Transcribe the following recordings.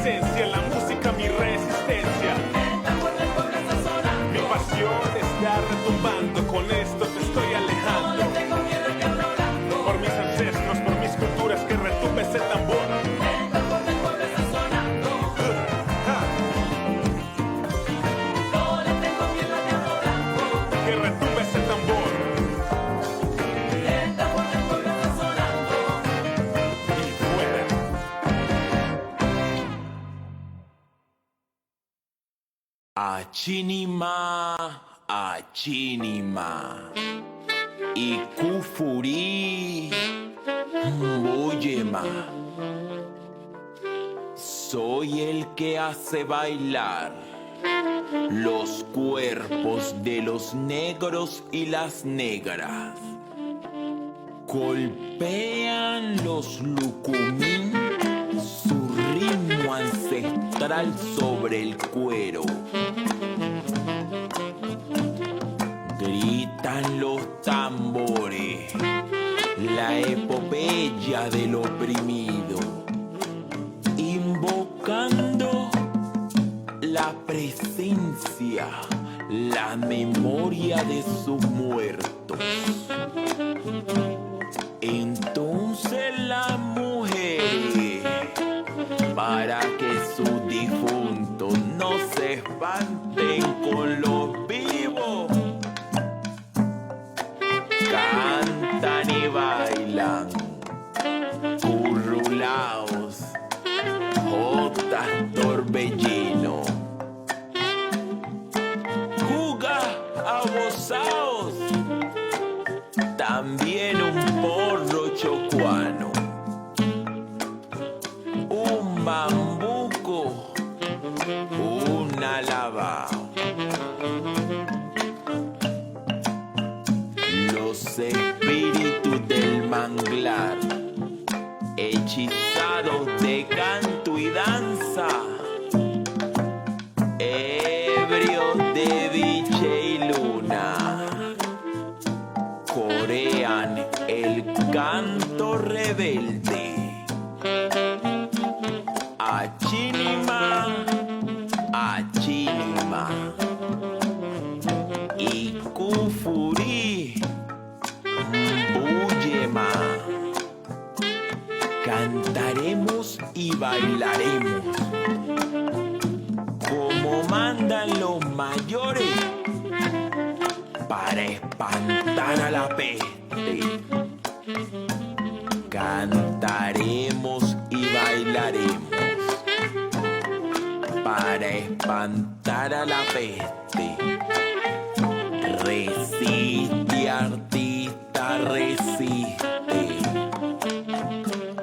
esencia, la música mi resistencia. El tambor del pueblo está sonando. Mi pasión está retumbando, con esto te estoy No alejando. le tengo miedo al diablo blanco. Por mis ancestros, por mis culturas, que retumbe ese tambor. El tambor del pueblo está sonando. No le tengo miedo al diablo blanco. Que retumbe ese tambor. El tambor del pueblo está sonando. Y fuera. Achinima, achinima, y kufuri, muyema. Soy el que hace bailar los cuerpos de los negros y las negras. Golpean los lucumín su ritmo ancestral sobre el cuero. Gritan los tambores, la epopeya del oprimido, invocando la presencia, la memoria de sus muertos. Entonces las mujeres, para que sus difuntos no se espanten con los vivos, cantan y bailan, currulaos, jotas torbellino, juga abosaos, también un porro chocuano, un bambuco, un alabao. Los espíritus del manglar, hechizados de canto y danza, ebrios de dicha y luna, corean el canto rebelde. Achinima, achinima, y kufuri, mbuyema. Cantaremos y bailaremos como mandan los mayores para espantar a la peste. Cantaremos y bailaremos para espantar a la peste. Resiste, artista, resiste.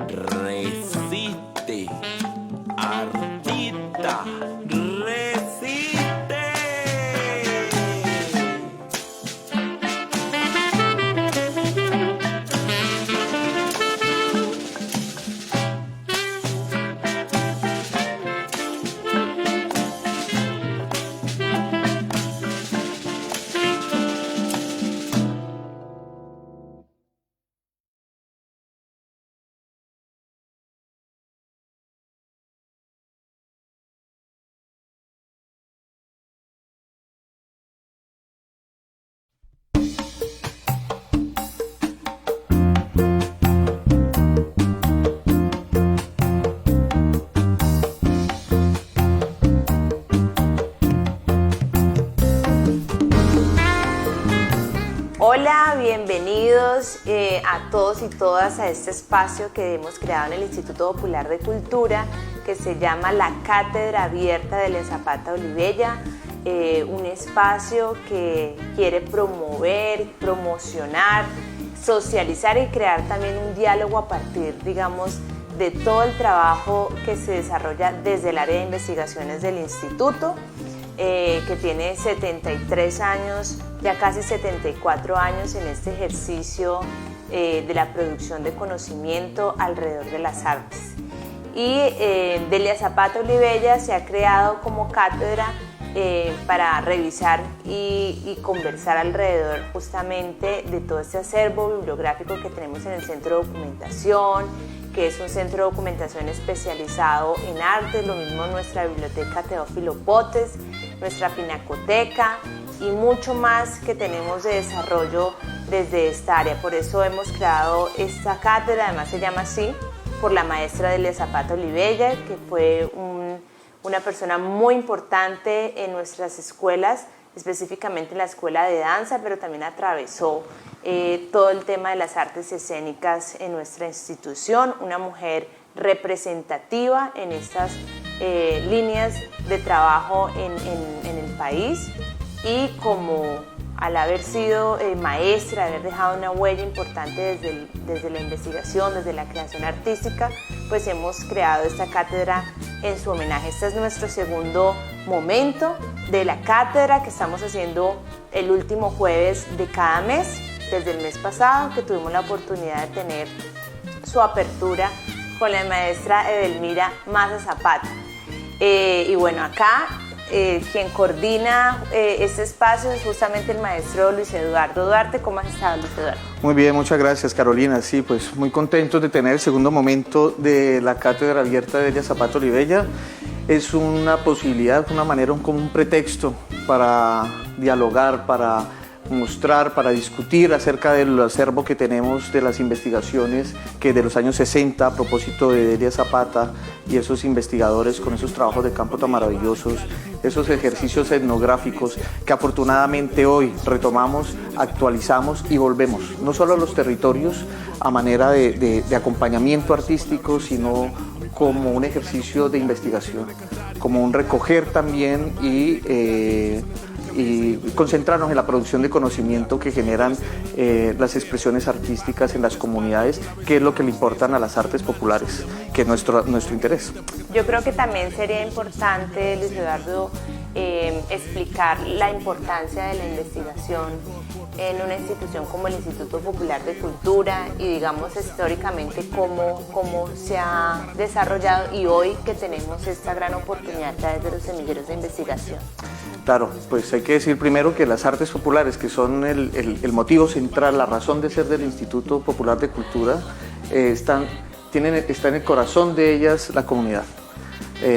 Resiste, artista, resiste. Hola, bienvenidos a todos y todas a este espacio que hemos creado en el Instituto Popular de Cultura, que se llama la Cátedra Abierta de Elia Zapata Olivella, un espacio que quiere promover, promocionar, socializar y crear también un diálogo a partir, digamos, de todo el trabajo que se desarrolla desde el área de investigaciones del Instituto, que tiene 73 años, ya casi 74 años en este ejercicio de la producción de conocimiento alrededor de las artes. Y de Elia Zapata Olivella se ha creado como cátedra para revisar y conversar alrededor justamente de todo este acervo bibliográfico que tenemos en el Centro de Documentación, que es un centro de documentación especializado en arte, lo mismo nuestra biblioteca Teófilo Potes, nuestra pinacoteca y mucho más que tenemos de desarrollo desde esta área. Por eso hemos creado esta cátedra, además se llama así, por la maestra Delia Zapata Olivella, que fue una persona muy importante en nuestras escuelas, específicamente en la escuela de danza, pero también atravesó todo el tema de las artes escénicas en nuestra institución, una mujer representativa en estas líneas de trabajo en el país, y como al haber sido maestra, haber dejado una huella importante desde la investigación, desde la creación artística, pues hemos creado esta cátedra en su homenaje. Este es nuestro segundo momento de la cátedra que estamos haciendo el último jueves de cada mes, desde el mes pasado, que tuvimos la oportunidad de tener su apertura con la maestra Edelmira Maza Zapata. Y bueno, acá quien coordina este espacio es justamente el maestro Luis Eduardo Duarte. ¿Cómo has estado, Luis Eduardo? Muy bien, muchas gracias, Carolina. Sí, pues muy contentos de tener el segundo momento de la Cátedra Abierta de Delia Zapata Olivella. Es una posibilidad, una manera, como un pretexto para dialogar, para mostrar, para discutir acerca del acervo que tenemos de las investigaciones que de los años 60 a propósito de Delia Zapata y esos investigadores con esos trabajos de campo tan maravillosos, esos ejercicios etnográficos que afortunadamente hoy retomamos, actualizamos y volvemos, no solo a los territorios a manera de acompañamiento artístico, sino como un ejercicio de investigación, como un recoger también y concentrarnos en la producción de conocimiento que generan las expresiones artísticas en las comunidades, que es lo que le importan a las artes populares, que es nuestro interés. Yo creo que también sería importante, Luis Eduardo, explicar la importancia de la investigación en una institución como el Instituto Popular de Cultura y digamos históricamente cómo se ha desarrollado, y hoy que tenemos esta gran oportunidad a través de los semilleros de investigación. Claro, pues hay que decir primero que las artes populares, que son el motivo central, la razón de ser del Instituto Popular de Cultura, está en el corazón de ellas la comunidad.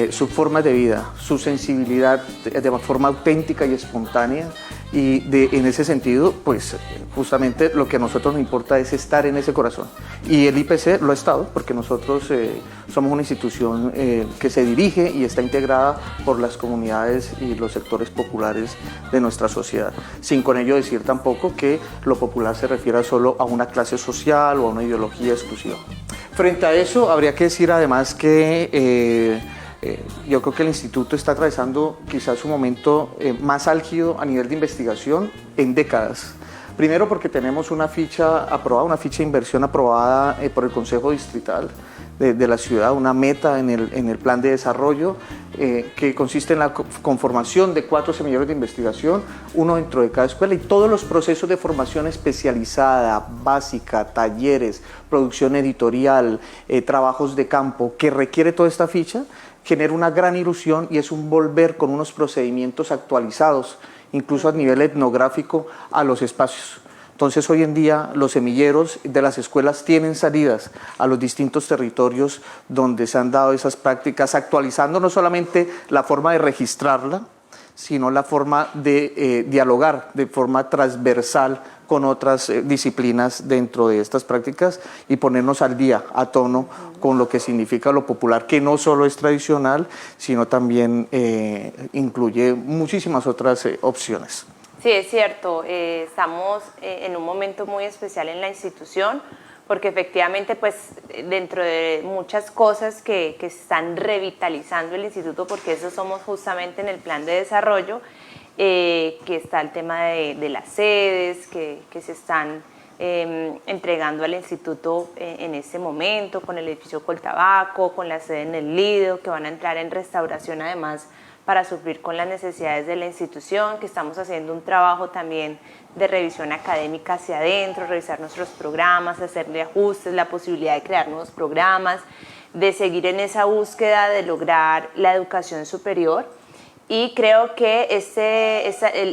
Su forma de vida, su sensibilidad de forma auténtica y espontánea, y en ese sentido, pues justamente lo que a nosotros nos importa es estar en ese corazón. Y el IPC lo ha estado, porque nosotros somos una institución que se dirige y está integrada por las comunidades y los sectores populares de nuestra sociedad, sin con ello decir tampoco que lo popular se refiera solo a una clase social o a una ideología exclusiva. Frente a eso, habría que decir además que yo creo que el instituto está atravesando quizás un momento más álgido a nivel de investigación en décadas. Primero porque tenemos una ficha aprobada, una ficha de inversión aprobada por el Consejo Distrital de la ciudad, una meta en el plan de desarrollo que consiste en la conformación de 4 semilleros de investigación, uno dentro de cada escuela, y todos los procesos de formación especializada, básica, talleres, producción editorial, trabajos de campo, que requiere toda esta ficha, genera una gran ilusión, y es un volver con unos procedimientos actualizados, incluso a nivel etnográfico, a los espacios. Entonces hoy en día los semilleros de las escuelas tienen salidas a los distintos territorios donde se han dado esas prácticas, actualizando no solamente la forma de registrarla, sino la forma de dialogar de forma transversal con otras disciplinas dentro de estas prácticas y ponernos al día, a tono con lo que significa lo popular, que no solo es tradicional, sino también incluye muchísimas otras opciones. Sí, es cierto, estamos en un momento muy especial en la institución, porque efectivamente pues dentro de muchas cosas que están revitalizando el instituto, porque eso somos justamente en el plan de desarrollo, que está el tema de las sedes que se están entregando al instituto en este momento, con el edificio Coltabaco, con la sede en el Lido, que van a entrar en restauración además para suplir con las necesidades de la institución, que estamos haciendo un trabajo también de revisión académica hacia adentro, revisar nuestros programas, hacerle ajustes, la posibilidad de crear nuevos programas, de seguir en esa búsqueda de lograr la educación superior. Y creo que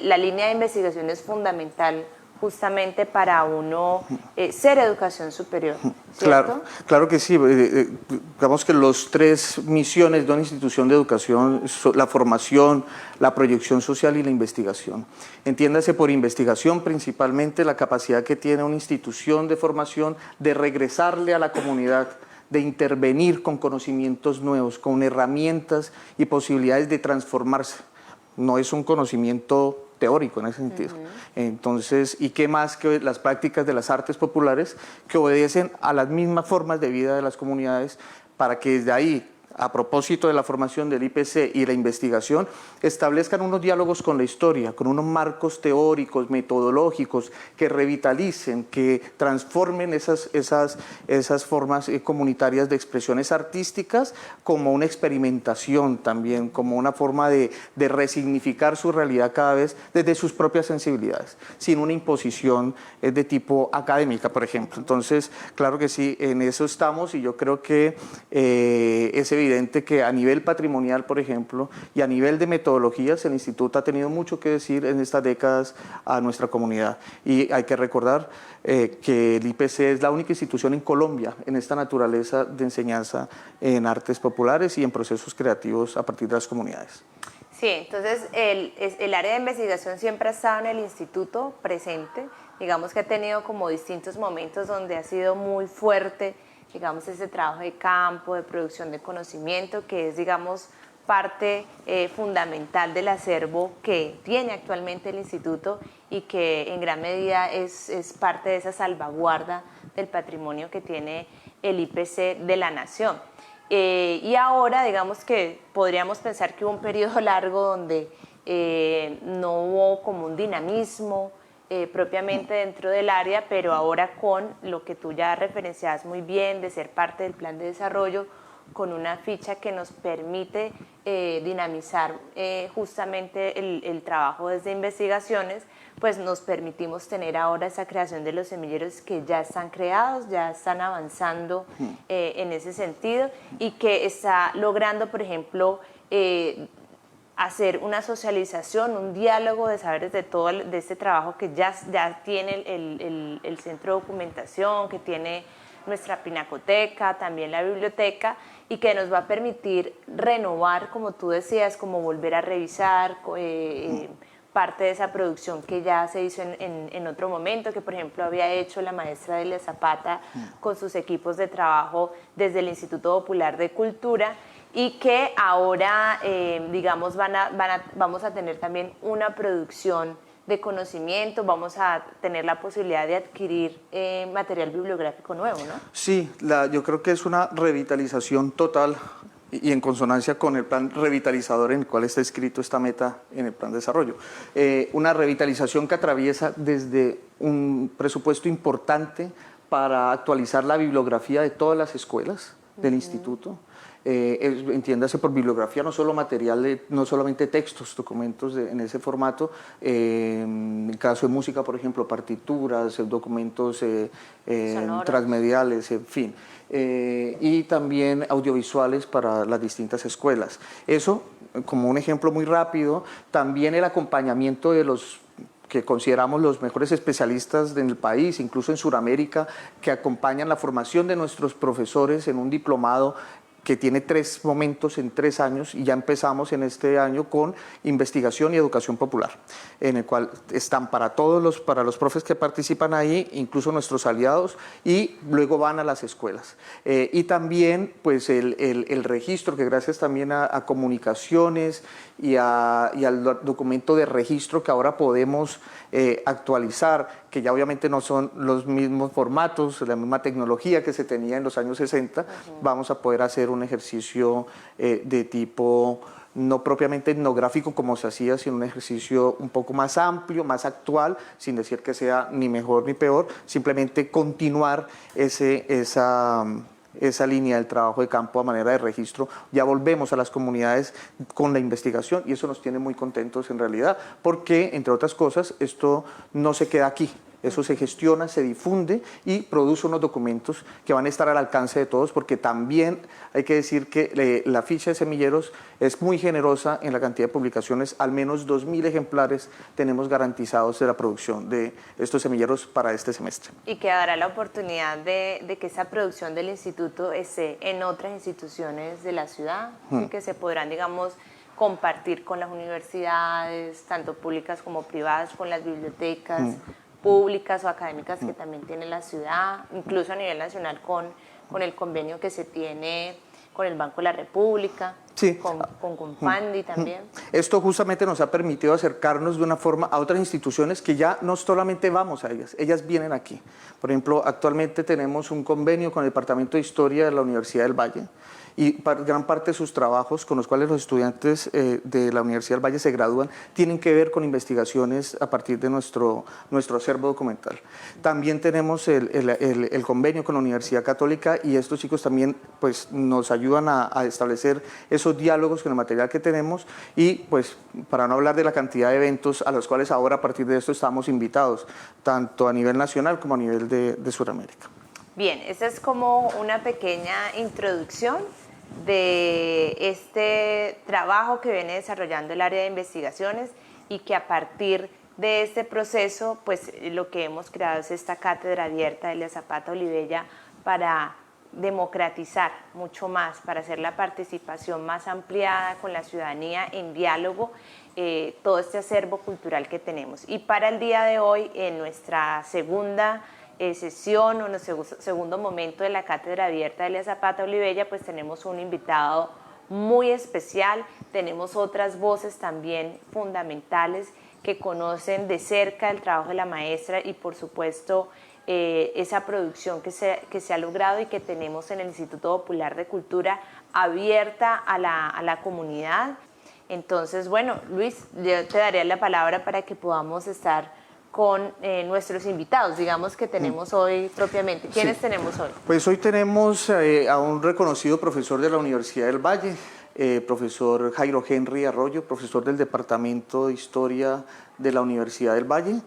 la línea de investigación es fundamental justamente para uno ser educación superior, ¿cierto? Claro, claro que sí. Digamos que los 3 misiones de una institución de educación son la formación, la proyección social y la investigación. Entiéndase por investigación principalmente la capacidad que tiene una institución de formación de regresarle a la comunidad, de intervenir con conocimientos nuevos, con herramientas y posibilidades de transformarse. No es un conocimiento teórico en ese sentido. Entonces, ¿y qué más que las prácticas de las artes populares que obedecen a las mismas formas de vida de las comunidades para que desde ahí, a propósito de la formación del IPC y la investigación, establezcan unos diálogos con la historia, con unos marcos teóricos, metodológicos, que revitalicen, que transformen esas formas comunitarias de expresiones artísticas como una experimentación también, como una forma de resignificar su realidad cada vez desde sus propias sensibilidades, sin una imposición de tipo académica, por ejemplo. Entonces, claro que sí, en eso estamos y yo creo que es evidente que a nivel patrimonial, por ejemplo, y a nivel de metodologías, el Instituto ha tenido mucho que decir en estas décadas a nuestra comunidad. Y hay que recordar que el IPC es la única institución en Colombia en esta naturaleza de enseñanza en artes populares y en procesos creativos a partir de las comunidades. Sí, entonces el área de investigación siempre ha estado en el instituto presente, digamos que ha tenido como distintos momentos donde ha sido muy fuerte, digamos, ese trabajo de campo, de producción de conocimiento, que es, digamos, parte fundamental del acervo que tiene actualmente el instituto y que en gran medida es parte de esa salvaguarda del patrimonio que tiene el IPC de la nación. Y ahora, digamos que podríamos pensar que hubo un periodo largo donde no hubo como un dinamismo propiamente dentro del área, pero ahora con lo que tú ya referenciabas muy bien, de ser parte del plan de desarrollo, con una ficha que nos permite dinamizar justamente el trabajo desde investigaciones, pues nos permitimos tener ahora esa creación de los semilleros que ya están creados, ya están avanzando en ese sentido y que está logrando, por ejemplo, hacer una socialización, un diálogo de saberes de todo de este trabajo que ya tiene el centro de documentación, que tiene nuestra pinacoteca, también la biblioteca, y que nos va a permitir renovar, como tú decías, como volver a revisar parte de esa producción que ya se hizo en otro momento, que por ejemplo había hecho la maestra Delia Zapata con sus equipos de trabajo desde el Instituto Popular de Cultura, y que ahora, digamos, vamos a tener también una producción de conocimiento, vamos a tener la posibilidad de adquirir material bibliográfico nuevo, ¿no? Sí, yo creo que es una revitalización total y en consonancia con el plan revitalizador en el cual está escrito esta meta en el plan de desarrollo. Una revitalización que atraviesa desde un presupuesto importante para actualizar la bibliografía de todas las escuelas del instituto. Entiéndase por bibliografía no solo material, no solamente textos, documentos en ese formato, en el caso de música, por ejemplo, partituras, documentos transmediales, en fin, y también audiovisuales para las distintas escuelas. Eso, como un ejemplo muy rápido, también el acompañamiento de los que consideramos los mejores especialistas en el país, incluso en Sudamérica, que acompañan la formación de nuestros profesores en un diplomado que tiene 3 momentos en 3 años, y ya empezamos en este año con investigación y educación popular, en el cual están para los profes que participan ahí, incluso nuestros aliados, y luego van a las escuelas. Y también pues el registro, que gracias también a comunicaciones y al documento de registro que ahora podemos actualizar, que ya obviamente no son los mismos formatos, la misma tecnología que se tenía en los años 60, vamos a poder hacer un ejercicio de tipo no propiamente etnográfico como se hacía, sino un ejercicio un poco más amplio, más actual, sin decir que sea ni mejor ni peor, simplemente continuar esa línea del trabajo de campo a manera de registro. Ya volvemos a las comunidades con la investigación y eso nos tiene muy contentos en realidad, porque entre otras cosas esto no se queda aquí. Eso se gestiona, se difunde y produce unos documentos que van a estar al alcance de todos, porque también hay que decir que la ficha de semilleros es muy generosa en la cantidad de publicaciones. Al menos 2.000 ejemplares tenemos garantizados de la producción de estos semilleros para este semestre. Y que dará la oportunidad de que esa producción del instituto esté en otras instituciones de la ciudad, y que se podrán, digamos, compartir con las universidades, tanto públicas como privadas, con las bibliotecas públicas o académicas que también tiene la ciudad, incluso a nivel nacional con el convenio que se tiene con el Banco de la República, sí, con Confandi también. Esto justamente nos ha permitido acercarnos de una forma a otras instituciones que ya no solamente vamos a ellas vienen aquí. Por ejemplo, actualmente tenemos un convenio con el Departamento de Historia de la Universidad del Valle, y gran parte de sus trabajos con los cuales los estudiantes de la Universidad del Valle se gradúan tienen que ver con investigaciones a partir de nuestro acervo documental. También tenemos el convenio con la Universidad Católica, y estos chicos también pues, nos ayudan a establecer esos diálogos con el material que tenemos, y pues para no hablar de la cantidad de eventos a los cuales ahora a partir de esto estamos invitados, tanto a nivel nacional como a nivel de Sudamérica. Bien, esa es como una pequeña introducción de este trabajo que viene desarrollando el área de investigaciones, y que a partir de este proceso, pues lo que hemos creado es esta cátedra abierta de Elia Zapata Olivella para democratizar mucho más, para hacer la participación más ampliada con la ciudadanía en diálogo, todo este acervo cultural que tenemos. Y para el día de hoy, en nuestra segunda sesión o en el segundo momento de la cátedra abierta de Elia Zapata Olivella, pues tenemos un invitado muy especial, tenemos otras voces también fundamentales que conocen de cerca el trabajo de la maestra y por supuesto esa producción que se ha logrado y que tenemos en el Instituto Popular de Cultura abierta a la comunidad. Entonces, bueno, Luis, yo te daría la palabra para que podamos estar con nuestros invitados, digamos, que tenemos hoy propiamente. ¿Quiénes tenemos hoy? Pues hoy tenemos a un reconocido profesor de la Universidad del Valle, profesor Jairo Henry Arroyo, profesor del Departamento de Historia de la Universidad del Valle,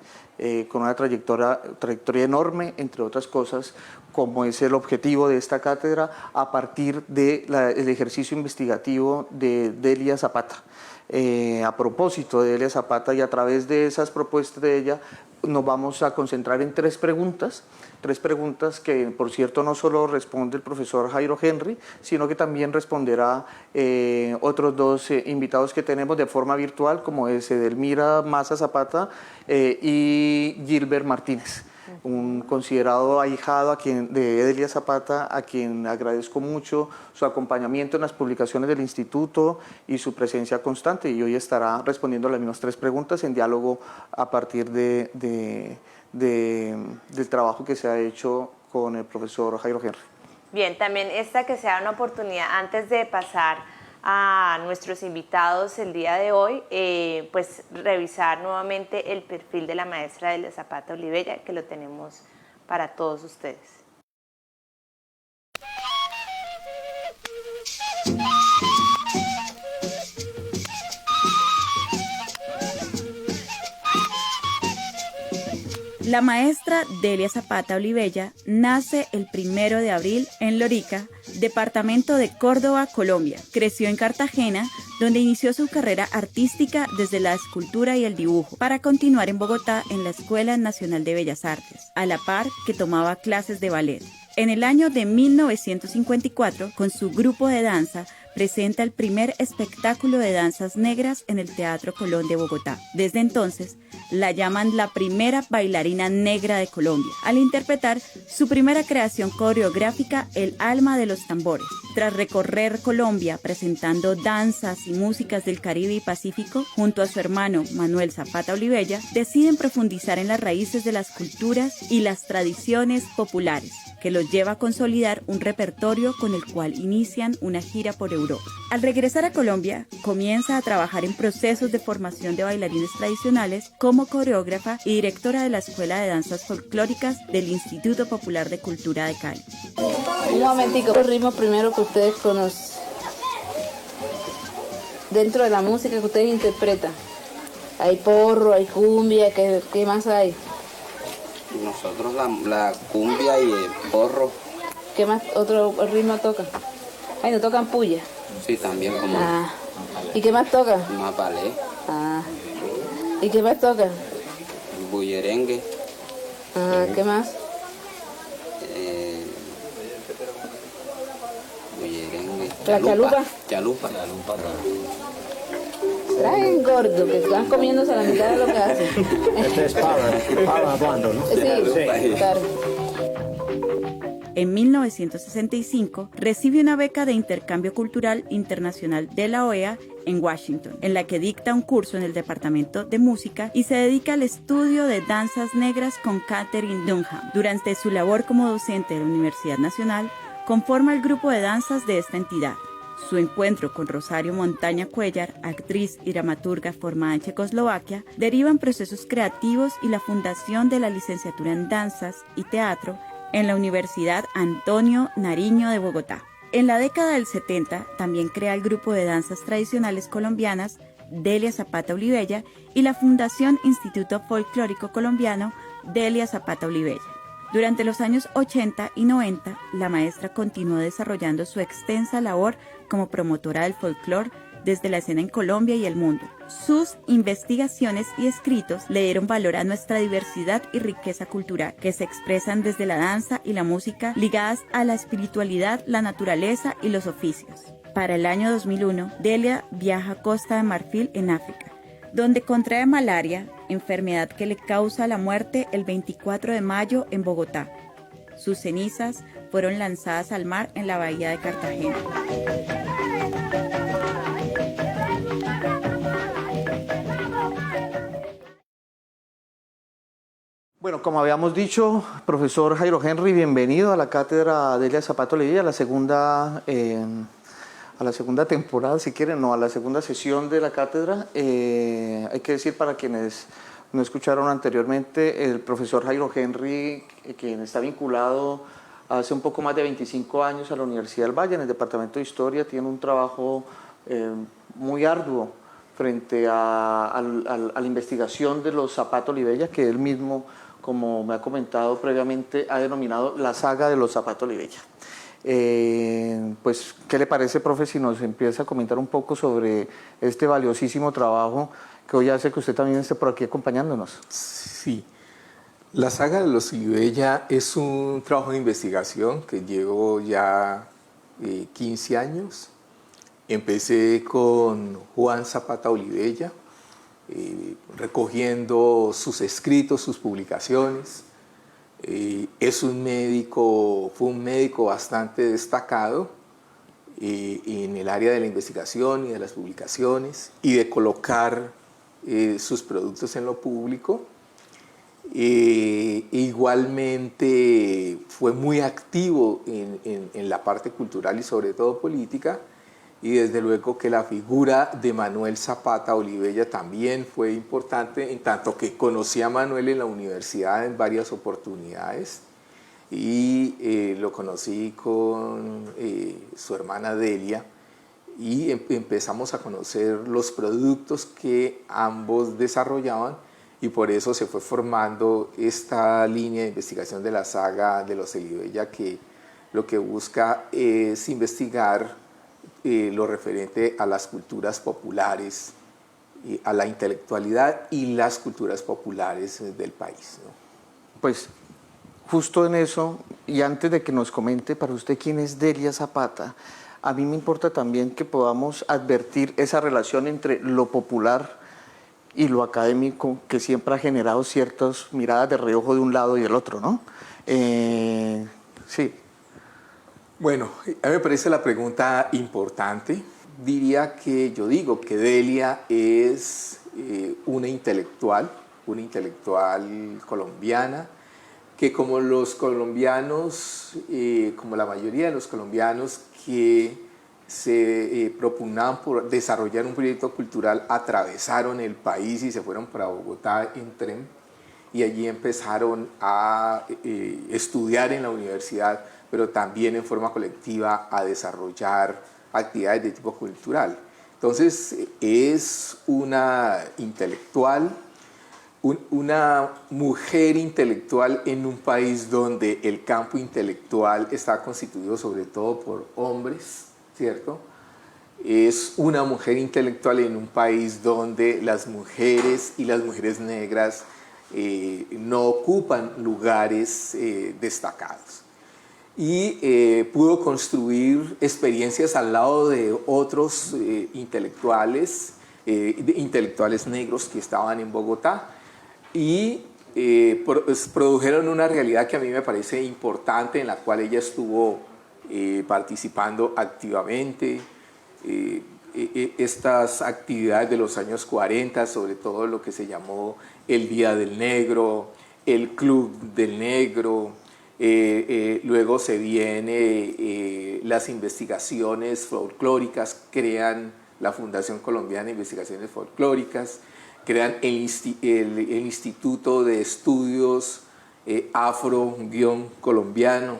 con una trayectoria enorme, entre otras cosas, como es el objetivo de esta cátedra, a partir del ejercicio investigativo de Elia Zapata. A propósito de Elia Zapata, y a través de esas propuestas de ella, nos vamos a concentrar en tres preguntas que, por cierto, no solo responde el profesor Jairo Henry, sino que también responderá otros dos invitados que tenemos de forma virtual, como es Edelmira Maza Zapata y Gilbert Martínez, un considerado ahijado de Elia Zapata, a quien agradezco mucho su acompañamiento en las publicaciones del instituto y su presencia constante, y hoy estará respondiendo las mismas tres preguntas en diálogo a partir del trabajo que se ha hecho con el profesor Jairo Henry. Bien, también esta que sea una oportunidad, antes de pasar a nuestros invitados el día de hoy, pues revisar nuevamente el perfil de la maestra Elia Zapata Olivella, que lo tenemos para todos ustedes. La maestra Elia Zapata Olivella nace el 1 de abril en Lorica, departamento de Córdoba, Colombia. Creció en Cartagena, donde inició su carrera artística desde la escultura y el dibujo, para continuar en Bogotá en la Escuela Nacional de Bellas Artes, a la par que tomaba clases de ballet. En el año de 1954, con su grupo de danza, presenta el primer espectáculo de danzas negras en el Teatro Colón de Bogotá. Desde entonces, la llaman la primera bailarina negra de Colombia, al interpretar su primera creación coreográfica, El alma de los tambores. Tras recorrer Colombia presentando danzas y músicas del Caribe y Pacífico, junto a su hermano Manuel Zapata Olivella, deciden profundizar en las raíces de las culturas y las tradiciones populares, que los lleva a consolidar un repertorio con el cual inician una gira por Europa. Al regresar a Colombia, comienza a trabajar en procesos de formación de bailarines tradicionales como coreógrafa y directora de la Escuela de Danzas Folclóricas del Instituto Popular de Cultura de Cali. Un momentico, el ritmo primero que ustedes conocen, dentro de la música que ustedes interpretan. Hay porro, hay cumbia, ¿qué más hay? Nosotros la cumbia y el porro. ¿Qué más otro ritmo tocan? Ay, ¿no tocan puya? Sí, también como ¿Y qué más tocan? mapalé, ¿Y qué más tocan? bullerengue, ¿Qué más? bullerengue. ¿La chalupa? Chalupa. Traen gordo, que están comiéndose la mitad de lo que hacen. Este es Pablo hablando, ¿no? Sí, claro. En 1965 recibe una beca de intercambio cultural internacional de la OEA en Washington, en la que dicta un curso en el departamento de música y se dedica al estudio de danzas negras con Catherine Dunham. Durante su labor como docente de la Universidad Nacional, conforma el grupo de danzas de esta entidad. Su encuentro con Rosario Montaña Cuellar, actriz y dramaturga formada en Checoslovaquia, derivan procesos creativos y la fundación de la licenciatura en danzas y teatro en la Universidad Antonio Nariño de Bogotá. En la década del 70 también crea el grupo de danzas tradicionales colombianas Delia Zapata Olivella y la Fundación Instituto Folclórico Colombiano Delia Zapata Olivella. Durante los años 80 y 90, la maestra continuó desarrollando su extensa labor como promotora del folclore desde la escena en Colombia y el mundo. Sus investigaciones y escritos le dieron valor a nuestra diversidad y riqueza cultural, que se expresan desde la danza y la música ligadas a la espiritualidad, la naturaleza y los oficios. Para el año 2001, Delia viaja a Costa de Marfil en África, donde contrae malaria, enfermedad que le causa la muerte el 24 de mayo en Bogotá. Sus cenizas fueron lanzadas al mar en la bahía de Cartagena. Bueno, como habíamos dicho, profesor Jairo Henry, bienvenido a la cátedra Delia Zapata Olivella, a la segunda temporada, si quieren, no, a la segunda sesión de la cátedra. Hay que decir, para quienes no escucharon anteriormente, el profesor Jairo Henry, quien está vinculado hace un poco más de 25 años a la Universidad del Valle, en el Departamento de Historia, tiene un trabajo muy arduo frente a la investigación de los Zapata Olivella, que él mismo, como me ha comentado previamente, ha denominado la saga de los Zapata Olivella. Pues, ¿qué le parece, profe, si nos empieza a comentar un poco sobre este valiosísimo trabajo que hoy hace que usted también esté por aquí acompañándonos? Sí, la saga de los Olivella es un trabajo de investigación que llevo ya 15 años. Empecé con Juan Zapata Olivella, recogiendo sus escritos, sus publicaciones. Fue un médico bastante destacado en el área de la investigación y de las publicaciones y de colocar sus productos en lo público. Igualmente fue muy activo en la parte cultural y sobre todo política, y desde luego que la figura de Manuel Zapata Olivella también fue importante, en tanto que conocí a Manuel en la universidad en varias oportunidades y lo conocí con su hermana Delia, y empezamos a conocer los productos que ambos desarrollaban, y por eso se fue formando esta línea de investigación de la saga de los Olivella, que lo que busca es investigar lo referente a las culturas populares, a la intelectualidad y las culturas populares del país, ¿no? Pues justo en eso, y antes de que nos comente para usted quién es Delia Zapata, a mí me importa también que podamos advertir esa relación entre lo popular y lo académico, que siempre ha generado ciertas miradas de reojo de un lado y del otro, ¿no? Sí. Bueno, a mí me parece la pregunta importante. Yo digo que Delia es una intelectual colombiana, que como los colombianos, como la mayoría de los colombianos que se propugnaban por desarrollar un proyecto cultural, atravesaron el país y se fueron para Bogotá en tren, y allí empezaron a estudiar en la universidad, pero también en forma colectiva a desarrollar actividades de tipo cultural. Entonces es una intelectual, una mujer intelectual en un país donde el campo intelectual está constituido sobre todo por hombres, ¿cierto? Es una mujer intelectual en un país donde las mujeres y las mujeres negras no ocupan lugares destacados. Y pudo construir experiencias al lado de otros intelectuales negros que estaban en Bogotá, y produjeron una realidad que a mí me parece importante, en la cual ella estuvo participando activamente. Estas actividades de los años 40, sobre todo lo que se llamó el Día del Negro, el Club del Negro, luego se viene las investigaciones folclóricas, crean la Fundación Colombiana de Investigaciones Folclóricas, crean el Instituto de Estudios Afro-Colombiano,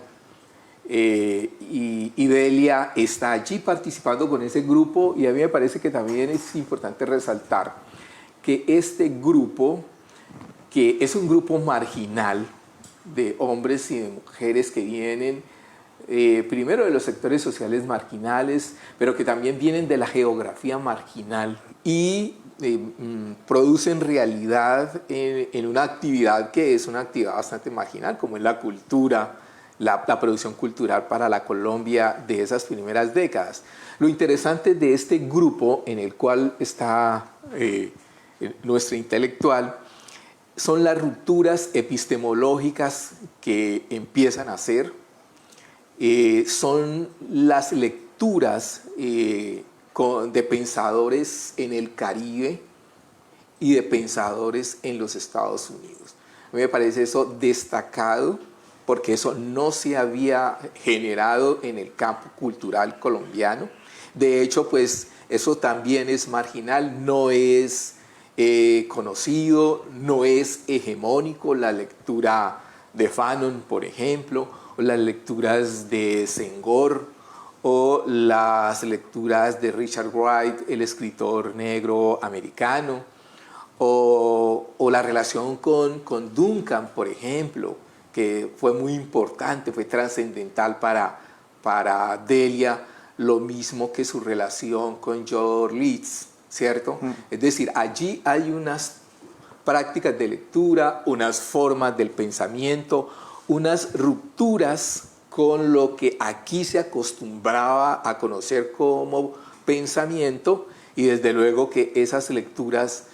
y Delia está allí participando con ese grupo, y a mí me parece que también es importante resaltar que este grupo, que es un grupo marginal de hombres y de mujeres que vienen primero de los sectores sociales marginales, pero que también vienen de la geografía marginal, y producen realidad en una actividad que es una actividad bastante marginal, como es la cultura, la producción cultural para la Colombia de esas primeras décadas. Lo interesante de este grupo en el cual está nuestra intelectual son las rupturas epistemológicas que empiezan a hacer, son las lecturas de pensadores en el Caribe y de pensadores en los Estados Unidos. A mí me parece eso destacado, porque eso no se había generado en el campo cultural colombiano. De hecho, pues eso también es marginal, no es conocido, no es hegemónico. La lectura de Fanon, por ejemplo, o las lecturas de Senghor, o las lecturas de Richard Wright, el escritor negro americano, o la relación con Duncan, por ejemplo, que fue muy importante, fue trascendental para Delia, lo mismo que su relación con George Leeds, ¿cierto? Es decir, allí hay unas prácticas de lectura, unas formas del pensamiento, unas rupturas con lo que aquí se acostumbraba a conocer como pensamiento, y desde luego que esas lecturas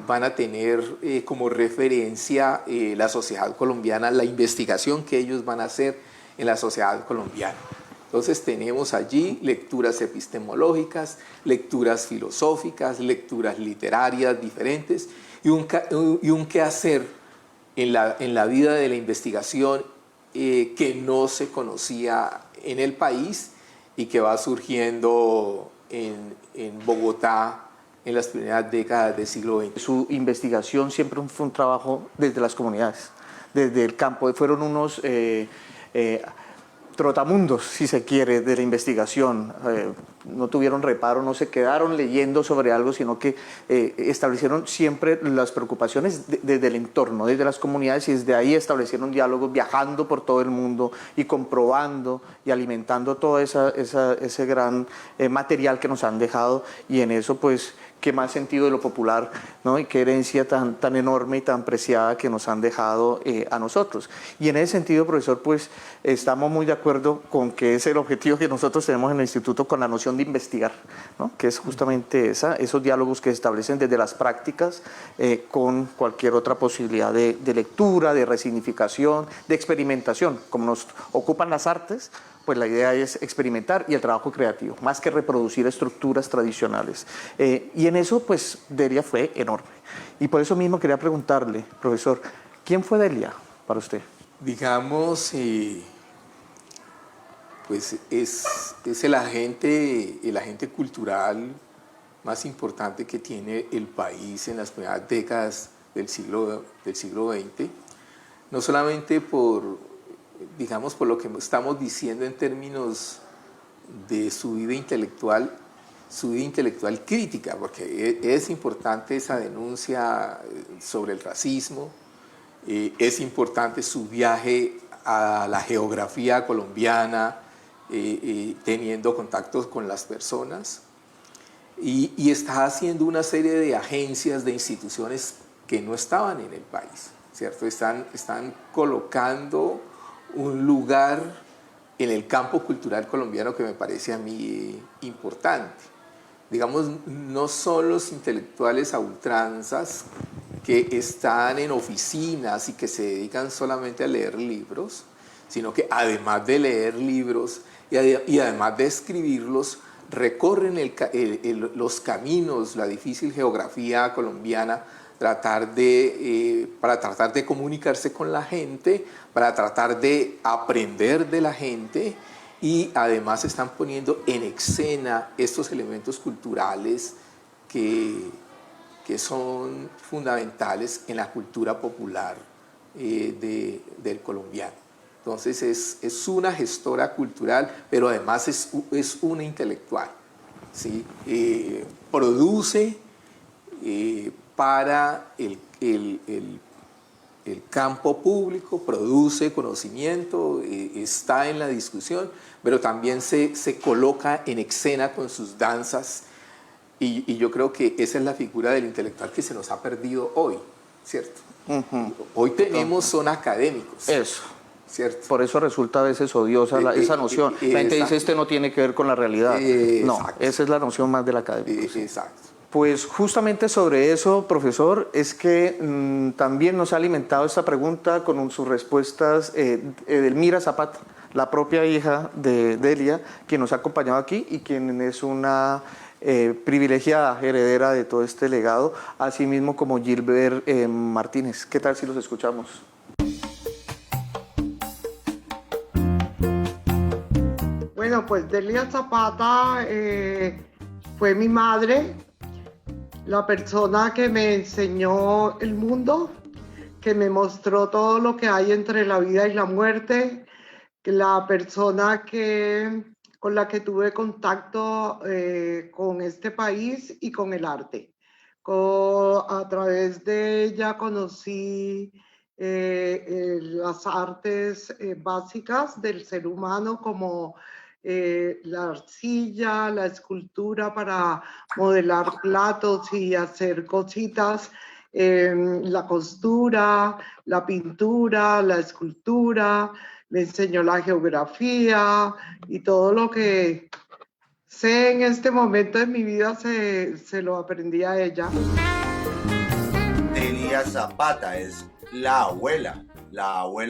van a tener como referencia la sociedad colombiana, la investigación que ellos van a hacer en la sociedad colombiana. Entonces tenemos allí lecturas epistemológicas, lecturas filosóficas, lecturas literarias diferentes, y un quehacer en la vida de la investigación que no se conocía en el país y que va surgiendo en Bogotá en las primeras décadas del siglo XX. Su investigación siempre fue un trabajo desde las comunidades, desde el campo. Fueron unos trotamundos, si se quiere, de la investigación. No tuvieron reparo, no se quedaron leyendo sobre algo, sino que establecieron siempre las preocupaciones desde el entorno, desde las comunidades, y desde ahí establecieron diálogos, viajando por todo el mundo y comprobando y alimentando todo ese gran material que nos han dejado. Y en eso, pues, qué más sentido de lo popular, ¿no? Y qué herencia tan enorme y tan preciada que nos han dejado a nosotros. Y en ese sentido, profesor, pues estamos muy de acuerdo con que es el objetivo que nosotros tenemos en el instituto, con la noción de investigar, ¿no? Que es justamente esos diálogos que se establecen desde las prácticas con cualquier otra posibilidad de lectura, de resignificación, de experimentación. Como nos ocupan las artes, pues la idea es experimentar, y el trabajo creativo, más que reproducir estructuras tradicionales. Y en eso, pues, Delia fue enorme. Y por eso mismo quería preguntarle, profesor, ¿quién fue Delia para usted? Digamos, pues es el agente cultural más importante que tiene el país en las primeras décadas del siglo XX, no solamente digamos, por lo que estamos diciendo en términos de su vida intelectual, su vida intelectual crítica, porque es importante esa denuncia sobre el racismo, es importante su viaje a la geografía colombiana, teniendo contactos con las personas, y está haciendo una serie de agencias, de instituciones que no estaban en el país, ¿cierto? Están colocando un lugar en el campo cultural colombiano que me parece a mí importante. Digamos, no son los intelectuales a ultranzas que están en oficinas y que se dedican solamente a leer libros, sino que además de leer libros y además de escribirlos, recorren los caminos, la difícil geografía colombiana, para tratar de comunicarse con la gente, para tratar de aprender de la gente, y además están poniendo en escena estos elementos culturales que son fundamentales en la cultura popular del colombiano. Entonces es una gestora cultural, pero además es una intelectual, ¿sí? Produce para el campo público, produce conocimiento, está en la discusión, pero también se coloca en escena con sus danzas, y yo creo que esa es la figura del intelectual que se nos ha perdido hoy, ¿cierto? Hoy son académicos. Eso. ¿Cierto? Por eso resulta a veces odiosa esa noción. La gente dice, este no tiene que ver con la realidad. No, esa es la noción más del académico. Exacto. Pues justamente sobre eso, profesor, es que también nos ha alimentado esta pregunta con sus respuestas Edelmira Zapata, la propia hija de Delia, quien nos ha acompañado aquí y quien es una privilegiada heredera de todo este legado, así mismo como Gilbert Martínez. ¿Qué tal si los escuchamos? Bueno, pues Delia Zapata fue mi madre, la persona que me enseñó el mundo, que me mostró todo lo que hay entre la vida y la muerte, la persona con la que tuve contacto con este país y con el arte. A través de ella conocí las artes básicas del ser humano, como la arcilla, la escultura para modelar platos y hacer cositas, la costura, la pintura, la escultura. Me enseñó la geografía y todo lo que sé en este momento de mi vida se lo aprendí a ella. Delia Zapata es la abuela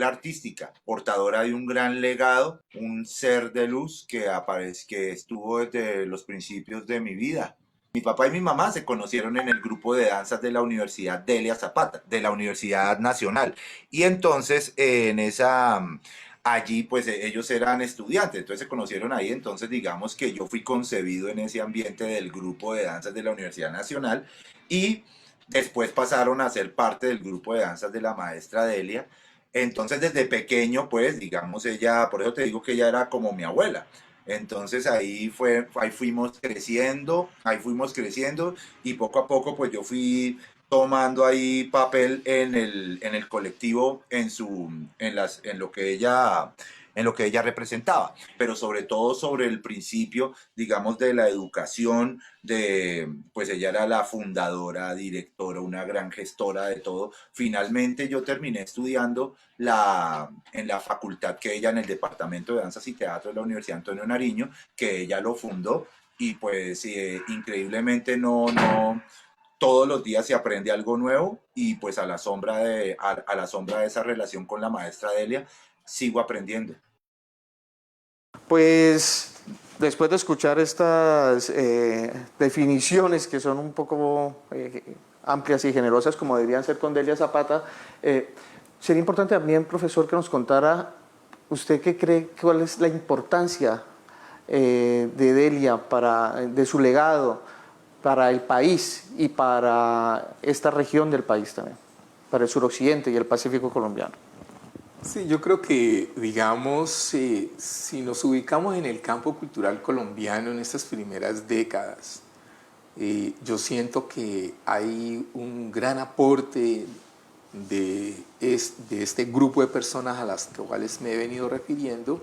artística, portadora de un gran legado, un ser de luz que estuvo desde los principios de mi vida. Mi papá y mi mamá se conocieron en el grupo de danzas de la Universidad Delia Zapata, de la Universidad Nacional, y entonces allí pues ellos eran estudiantes, entonces se conocieron ahí. Entonces digamos que yo fui concebido en ese ambiente del grupo de danzas de la Universidad Nacional, y después pasaron a ser parte del grupo de danzas de la maestra Delia. Entonces desde pequeño pues digamos ella, por eso te digo que ella era como mi abuela. Entonces ahí fuimos creciendo, y poco a poco pues yo fui tomando ahí papel en el colectivo, en lo que ella representaba, pero sobre todo sobre el principio, digamos, de la educación, pues ella era la fundadora, directora, una gran gestora de todo. Finalmente yo terminé estudiando en la facultad que ella, en el Departamento de Danzas y Teatro de la Universidad Antonio Nariño, que ella lo fundó, y pues increíblemente todos los días se aprende algo nuevo, y pues a la sombra de esa relación con la maestra Delia, sigo aprendiendo. Pues después de escuchar estas definiciones que son un poco amplias y generosas, como deberían ser con Delia Zapata, sería importante también, profesor, que nos contara usted qué cree, cuál es la importancia de Delia de su legado para el país y para esta región del país también, para el suroccidente y el Pacífico colombiano. Sí, yo creo que, digamos, si nos ubicamos en el campo cultural colombiano en estas primeras décadas, yo siento que hay un gran aporte de este grupo de personas a las cuales me he venido refiriendo,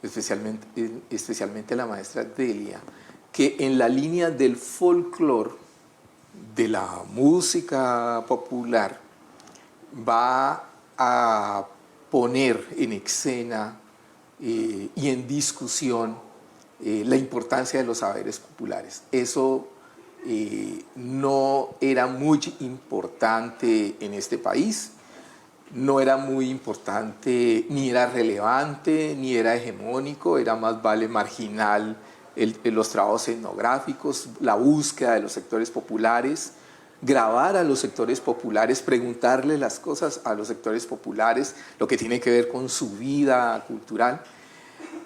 especialmente la maestra Delia, que en la línea del folclore, de la música popular, va a poner en escena y en discusión la importancia de los saberes populares. Eso no era muy importante en este país, no era muy importante, ni era relevante, ni era hegemónico, era más vale marginal los trabajos etnográficos, la búsqueda de los sectores populares, grabar a los sectores populares, preguntarle las cosas a los sectores populares, lo que tiene que ver con su vida cultural.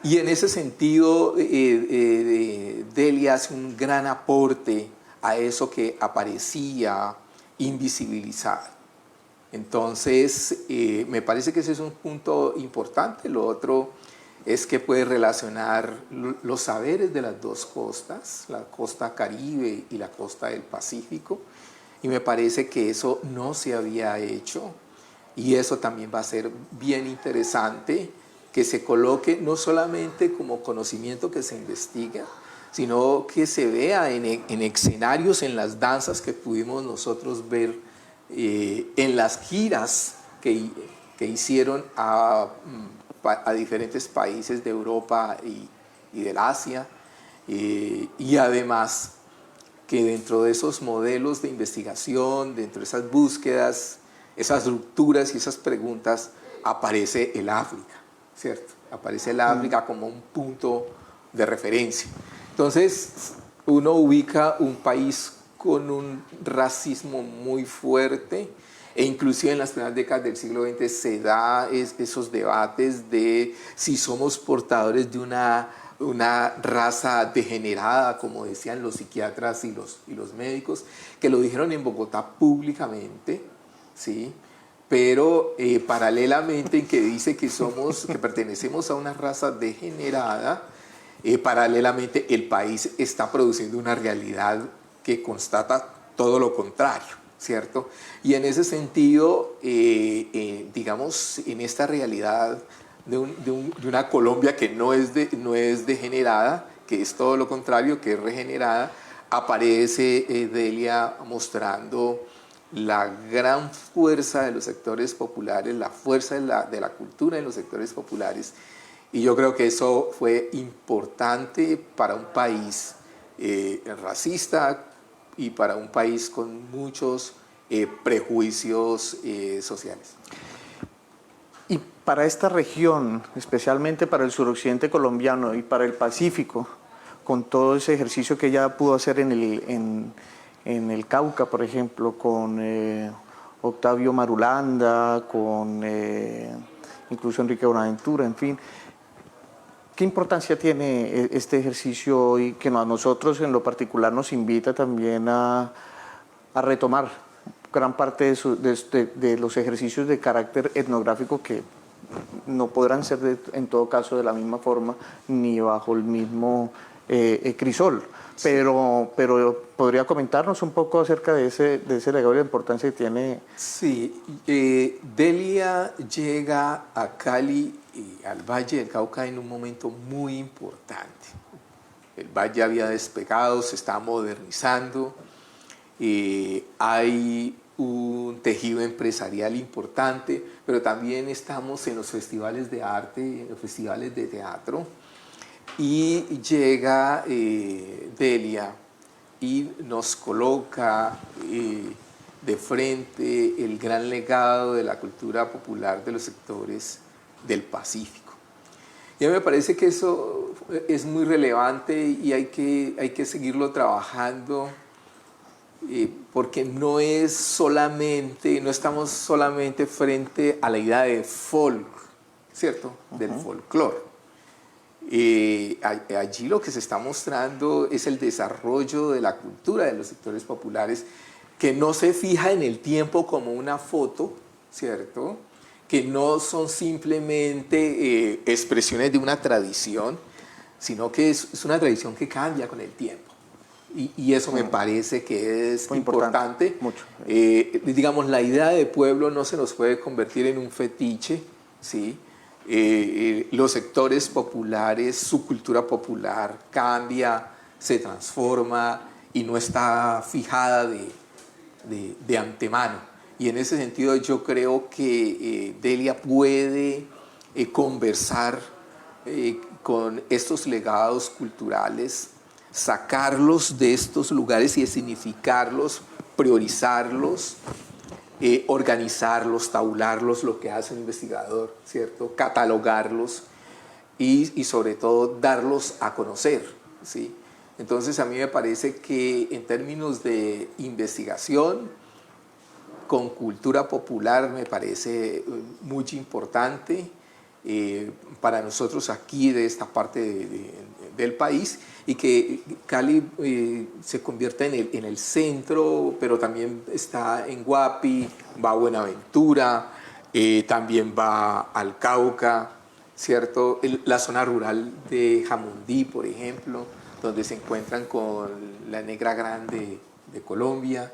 Y en ese sentido, Delia hace un gran aporte a eso que aparecía invisibilizado. Entonces, me parece que ese es un punto importante. Lo otro es que puede relacionar los saberes de las dos costas, la costa Caribe y la costa del Pacífico, y me parece que eso no se había hecho, y eso también va a ser bien interesante, que se coloque no solamente como conocimiento que se investiga, sino que se vea en escenarios, en las danzas que pudimos nosotros ver, en las giras que hicieron a diferentes países de Europa y del Asia, y además que dentro de esos modelos de investigación, dentro de esas búsquedas, esas rupturas y esas preguntas, aparece el África, ¿cierto? Aparece el África como un punto de referencia. Entonces, uno ubica un país con un racismo muy fuerte, e inclusive en las primeras décadas del siglo XX se da esos debates de si somos portadores de una raza degenerada, como decían los psiquiatras y los médicos, que lo dijeron en Bogotá públicamente, ¿sí? Pero paralelamente en que dice que pertenecemos a una raza degenerada, paralelamente el país está produciendo una realidad que constata todo lo contrario, ¿cierto? Y en ese sentido, digamos, en esta realidad de una Colombia que no es degenerada, que es todo lo contrario, que es regenerada, aparece Delia mostrando la gran fuerza de los sectores populares, la fuerza de la cultura en los sectores populares, y yo creo que eso fue importante para un país racista y para un país con muchos prejuicios sociales. Y para esta región, especialmente para el suroccidente colombiano y para el Pacífico, con todo ese ejercicio que ella pudo hacer en el Cauca, por ejemplo, con Octavio Marulanda, con incluso Enrique Bonaventura, en fin, ¿qué importancia tiene este ejercicio y que a nosotros en lo particular nos invita también a retomar gran parte de los ejercicios de carácter etnográfico que no podrán ser en todo caso de la misma forma ni bajo el mismo crisol? Pero ¿podría comentarnos un poco acerca de ese legado y la importancia que tiene? Sí, Delia llega a Cali y al Valle del Cauca en un momento muy importante. El valle había despegado, se está modernizando, hay un tejido empresarial importante, pero también estamos en los festivales de arte, en los festivales de teatro, y llega Delia y nos coloca de frente el gran legado de la cultura popular de los sectores del Pacífico. Y a mí me parece que eso es muy relevante y hay que seguirlo trabajando, porque no estamos solamente frente a la idea de folk, ¿cierto? Del folclore. Allí lo que se está mostrando es el desarrollo de la cultura de los sectores populares, que no se fija en el tiempo como una foto, ¿cierto? que no son simplemente expresiones de una tradición, sino que es una tradición que cambia con el tiempo. Y eso me parece que es muy importante. Mucho. Digamos, la idea de pueblo no se nos puede convertir en un fetiche, ¿sí? Los sectores populares, su cultura popular cambia, se transforma y no está fijada de antemano. Y en ese sentido yo creo que Delia puede conversar con estos legados culturales, sacarlos de estos lugares y significarlos, priorizarlos, organizarlos, tabularlos, lo que hace un investigador, ¿cierto? Catalogarlos y sobre todo darlos a conocer, ¿sí? Entonces a mí me parece que en términos de investigación con cultura popular me parece muy importante para nosotros aquí de esta parte del país, y que Cali se convierta en el centro, pero también está en Guapi, va a Buenaventura, también va al Cauca, ¿cierto? La zona rural de Jamundí, por ejemplo, donde se encuentran con la Negra Grande de Colombia.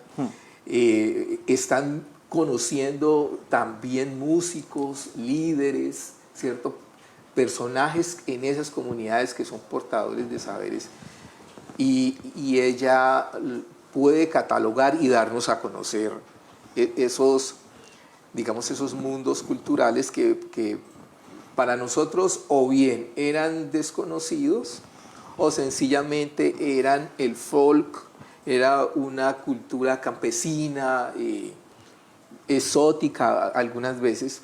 Están conociendo también músicos, líderes, ¿cierto? Personajes en esas comunidades que son portadores de saberes, y ella puede catalogar y darnos a conocer esos, digamos, esos mundos culturales que para nosotros o bien eran desconocidos o sencillamente eran el folk, era una cultura campesina, exótica algunas veces,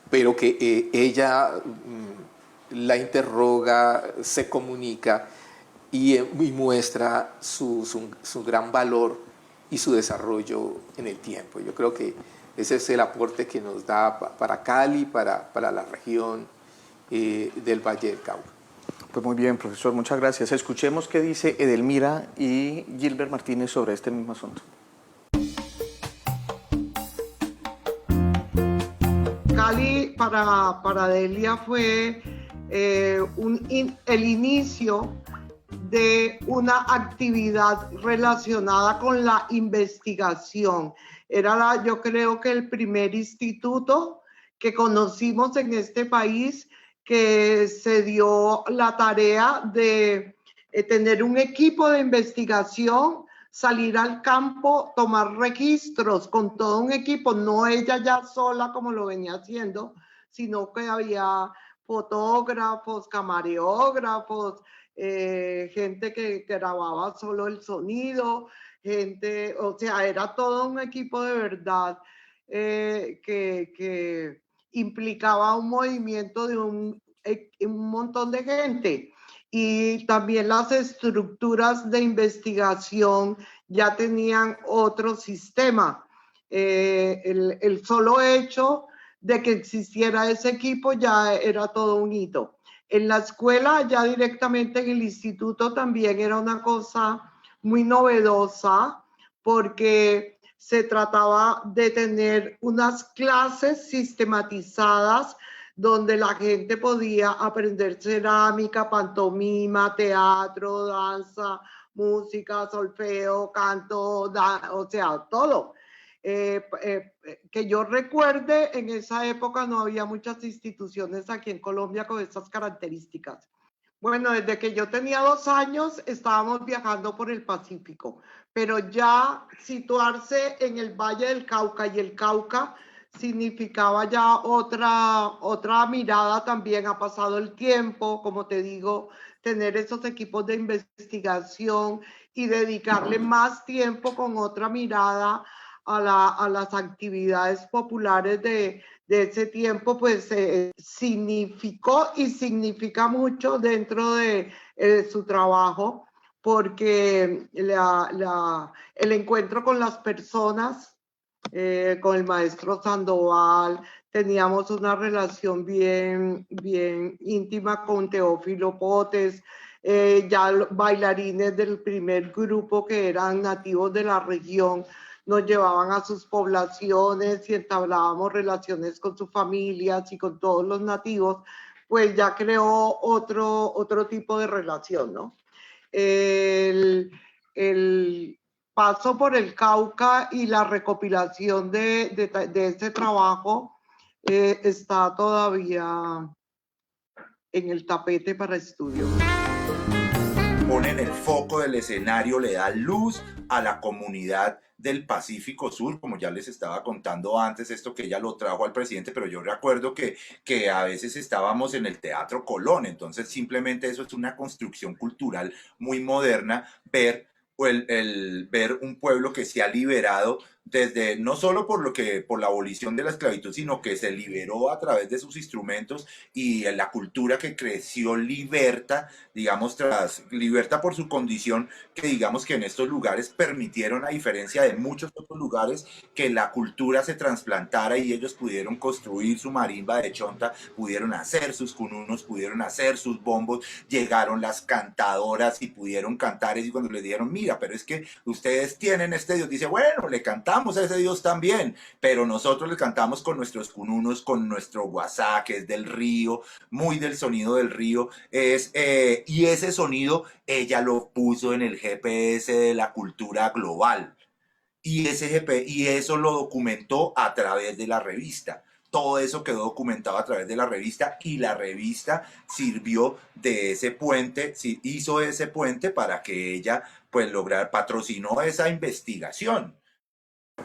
pero que ella la interroga, se comunica y muestra su gran valor y su desarrollo en el tiempo. Yo creo que ese es el aporte que nos da para Cali, para la región del Valle del Cauca. Pues muy bien, profesor, muchas gracias. Escuchemos qué dice Edelmira y Gilbert Martínez sobre este mismo asunto. Cali para Delia fue el inicio de una actividad relacionada con la investigación. Era yo creo que el primer instituto que conocimos en este país que se dio la tarea de tener un equipo de investigación, salir al campo, tomar registros con todo un equipo, no ella ya sola como lo venía haciendo, sino que había fotógrafos, camarógrafos, gente que grababa solo el sonido, gente, o sea, era todo un equipo de verdad que implicaba un movimiento de un montón de gente. Y también las estructuras de investigación ya tenían otro sistema. El solo hecho de que existiera ese equipo ya era todo un hito. En la escuela, ya directamente en el instituto, también era una cosa muy novedosa porque se trataba de tener unas clases sistematizadas donde la gente podía aprender cerámica, pantomima, teatro, danza, música, solfeo, canto, o sea, todo. Que yo recuerde, en esa época no había muchas instituciones aquí en Colombia con estas características. Bueno, desde que yo tenía 2 años estábamos viajando por el Pacífico, pero ya situarse en el Valle del Cauca, y el Cauca significaba ya otra mirada también. Ha pasado el tiempo, como te digo, tener esos equipos de investigación y dedicarle más tiempo con otra mirada a las actividades populares de ese tiempo, pues significó y significa mucho dentro de su trabajo, porque el encuentro con las personas, con el maestro Sandoval, teníamos una relación bien íntima con Teófilo Potes, ya bailarines del primer grupo que eran nativos de la región. nos llevaban a sus poblaciones y entablábamos relaciones con sus familias y con todos los nativos, pues ya creó otro tipo de relación, ¿no? El paso por el Cauca y la recopilación de ese trabajo está todavía en el tapete para estudio. Ponen el foco del escenario, le da luz a la comunidad del Pacífico Sur, como ya les estaba contando antes, esto que ella lo trajo al presidente, pero yo recuerdo que a veces estábamos en el Teatro Colón, entonces simplemente eso es una construcción cultural muy moderna, ver un pueblo que se ha liberado desde, no solo por la abolición de la esclavitud, sino que se liberó a través de sus instrumentos y la cultura que creció liberta, digamos, liberta por su condición, que digamos que en estos lugares permitieron, a diferencia de muchos otros lugares, que la cultura se trasplantara y ellos pudieron construir su marimba de chonta, pudieron hacer sus cununos, pudieron hacer sus bombos, llegaron las cantadoras y pudieron cantar, y cuando les dijeron, mira, pero es que ustedes tienen este Dios, dice, bueno, le cantamos a ese Dios también, pero nosotros le cantamos con nuestros cununos, con nuestro guasá, que es del río, muy del sonido del río, y ese sonido ella lo puso en el GPS de la cultura global, y eso lo documentó a través de la revista. Todo eso quedó documentado a través de la revista, y la revista sirvió de ese puente, hizo ese puente para que ella pues patrocinó esa investigación.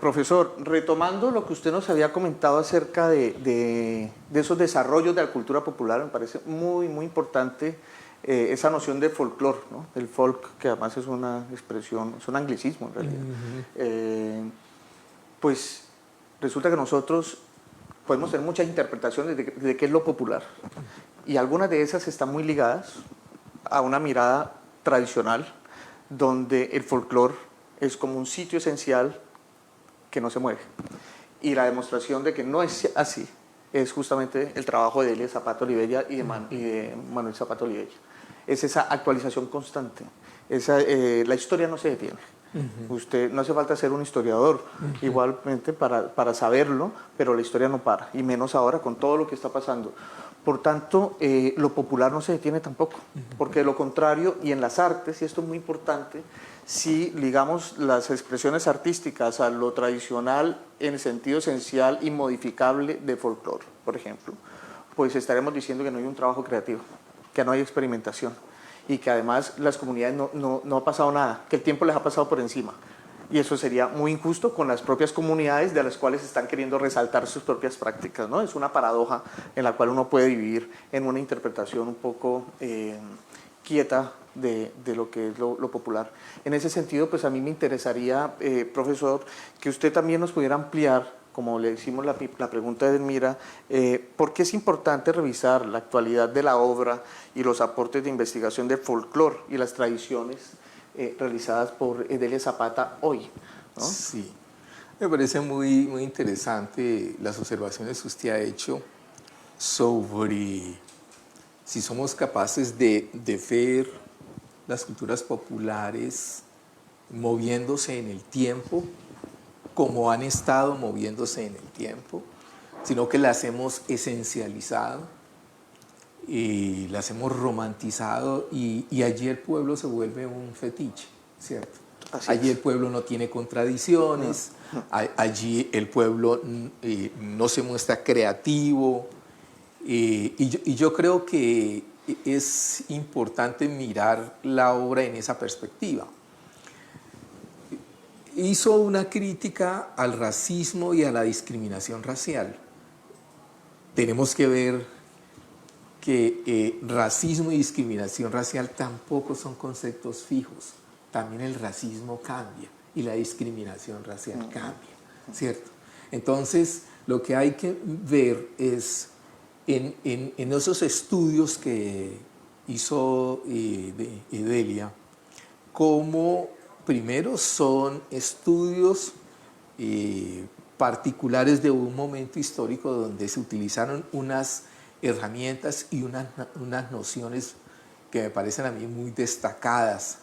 Profesor, retomando lo que usted nos había comentado acerca de esos desarrollos de la cultura popular, me parece muy, muy importante esa noción de folclore, ¿no? El folk, que además es una expresión, es un anglicismo en realidad. Pues resulta que nosotros podemos tener muchas interpretaciones de qué es lo popular, y algunas de esas están muy ligadas a una mirada tradicional, donde el folclore es como un sitio esencial que no se mueve. Y la demostración de que no es así es justamente el trabajo de Delia Zapata Olivella y de Manuel Zapata Olivella. Es esa actualización constante. La historia no se detiene. Usted no hace falta ser un historiador igualmente para saberlo, pero la historia no para, y menos ahora con todo lo que está pasando. Por tanto, lo popular no se detiene tampoco, porque de lo contrario, y en las artes, y esto es muy importante, si ligamos las expresiones artísticas a lo tradicional en el sentido esencial y modificable de folclore, por ejemplo, pues estaremos diciendo que no hay un trabajo creativo, que no hay experimentación, y que además las comunidades no ha pasado nada, que el tiempo les ha pasado por encima. Y eso sería muy injusto con las propias comunidades de las cuales están queriendo resaltar sus propias prácticas, ¿no? Es una paradoja en la cual uno puede vivir en una interpretación un poco quieta de lo que es lo popular. En ese sentido, pues a mí me interesaría, profesor, que usted también nos pudiera ampliar, como le hicimos la pregunta de Edmira, ¿por qué es importante revisar la actualidad de la obra y los aportes de investigación del folclore y las tradiciones realizadas por Delia Zapata hoy, ¿no? Sí, me parece muy, muy interesante las observaciones que usted ha hecho sobre si somos capaces de ver las culturas populares moviéndose en el tiempo, como han estado moviéndose en el tiempo, sino que las hemos esencializado y las hemos romantizado, y allí el pueblo se vuelve un fetiche, ¿cierto? Allí el pueblo no tiene contradicciones, allí el pueblo no se muestra creativo, y yo creo que es importante mirar la obra en esa perspectiva. Hizo una crítica al racismo y a la discriminación racial. Tenemos que ver que racismo y discriminación racial tampoco son conceptos fijos. También el racismo cambia y la discriminación racial cambia, ¿cierto? Entonces, lo que hay que ver es en esos estudios que hizo Delia, cómo primero son estudios particulares de un momento histórico donde se utilizaron unas herramientas y unas nociones que me parecen a mí muy destacadas,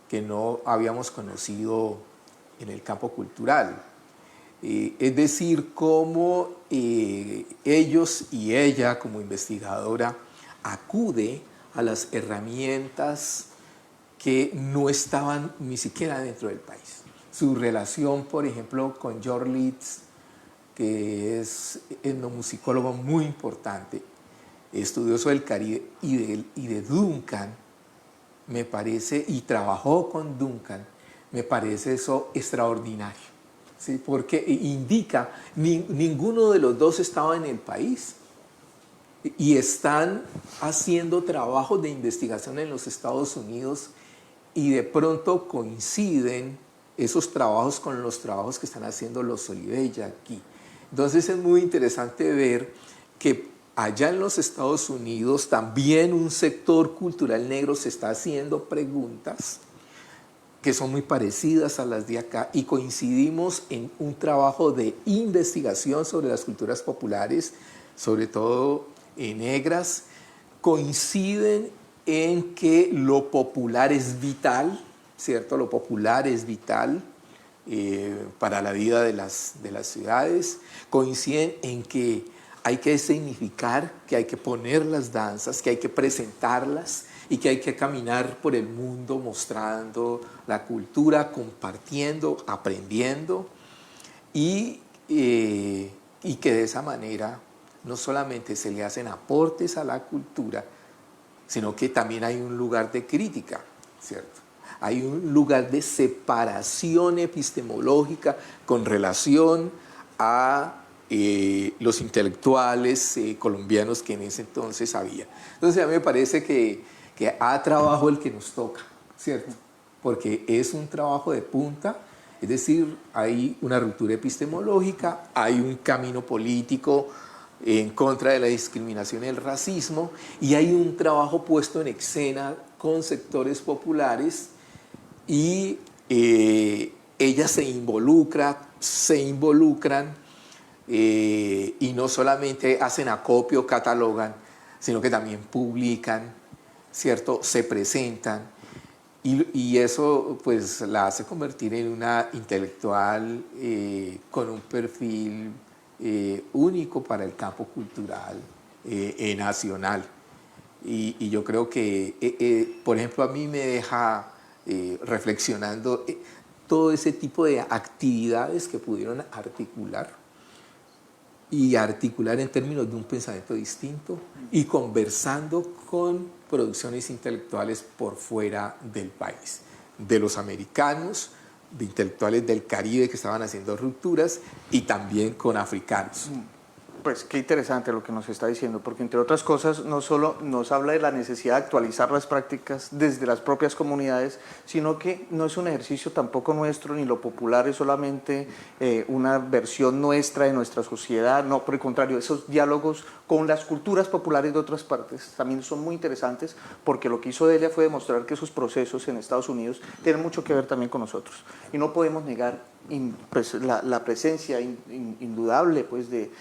que no habíamos conocido en el campo cultural. Es decir, cómo ellos y ella como investigadora acude a las herramientas que no estaban ni siquiera dentro del país. Su relación, por ejemplo, con George Leeds, que es etnomusicólogo muy importante, estudioso del Caribe y de Duncan, me parece, y trabajó con Duncan, me parece eso extraordinario, ¿sí? Porque indica, ninguno de los dos estaba en el país y están haciendo trabajos de investigación en los Estados Unidos y de pronto coinciden esos trabajos con los trabajos que están haciendo los Olivella aquí. Entonces es muy interesante ver que allá en los Estados Unidos también un sector cultural negro se está haciendo preguntas que son muy parecidas a las de acá y coincidimos en un trabajo de investigación sobre las culturas populares, sobre todo negras, coinciden en que lo popular es vital, ¿cierto? Lo popular es vital para la vida de las ciudades, coinciden en que hay que significar, que hay que poner las danzas, que hay que presentarlas y que hay que caminar por el mundo mostrando la cultura, compartiendo, aprendiendo y que de esa manera no solamente se le hacen aportes a la cultura, sino que también hay un lugar de crítica, ¿cierto? Hay un lugar de separación epistemológica con relación a los intelectuales colombianos que en ese entonces había. Entonces a mí me parece que a trabajo el que nos toca, ¿cierto? Porque es un trabajo de punta, es decir, hay una ruptura epistemológica, hay un camino político en contra de la discriminación y el racismo, y hay un trabajo puesto en escena con sectores populares y ellas se involucran y no solamente hacen acopio, catalogan, sino que también publican, ¿cierto? Se presentan y eso pues la hace convertir en una intelectual con un perfil único para el campo cultural nacional. Y yo creo que, por ejemplo, a mí me deja reflexionando todo ese tipo de actividades que pudieron articular en términos de un pensamiento distinto y conversando con producciones intelectuales por fuera del país, de los americanos, de intelectuales del Caribe que estaban haciendo rupturas y también con africanos. Pues qué interesante lo que nos está diciendo, porque entre otras cosas no solo nos habla de la necesidad de actualizar las prácticas desde las propias comunidades, sino que no es un ejercicio tampoco nuestro, ni lo popular es solamente una versión nuestra de nuestra sociedad, no, por el contrario, esos diálogos con las culturas populares de otras partes también son muy interesantes, porque lo que hizo Delia fue demostrar que esos procesos en Estados Unidos tienen mucho que ver también con nosotros, y no podemos negar pues, la presencia indudable pues, de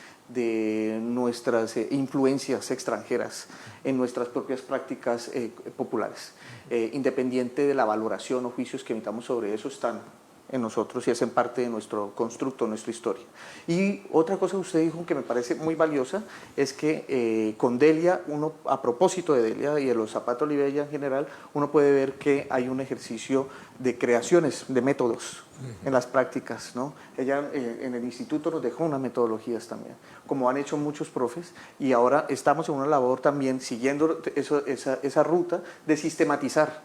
nuestras influencias extranjeras en nuestras propias prácticas populares. Independiente de la valoración o juicios que emitamos sobre eso, están en nosotros y hacen parte de nuestro constructo, nuestra historia. Y otra cosa que usted dijo que me parece muy valiosa es que con Delia, uno, a propósito de Delia y de los Zapata Olivella en general, uno puede ver que hay un ejercicio de creaciones, de métodos en las prácticas, ¿no? Ella en el instituto nos dejó unas metodologías también, como han hecho muchos profes, y ahora estamos en una labor también siguiendo esa ruta de sistematizar,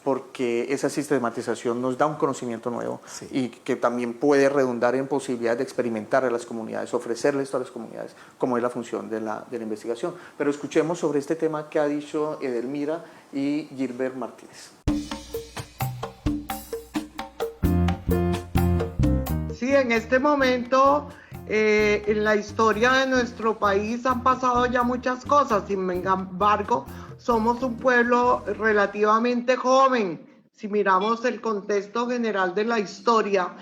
porque esa sistematización nos da un conocimiento nuevo, sí, y que también puede redundar en posibilidades de experimentar a las comunidades, ofrecerles a las comunidades, como es la función de la investigación. Pero escuchemos sobre este tema que ha dicho Edelmira y Gilbert Martínez. Sí, en este momento en la historia de nuestro país han pasado ya muchas cosas, sin embargo somos un pueblo relativamente joven si miramos el contexto general de la historia,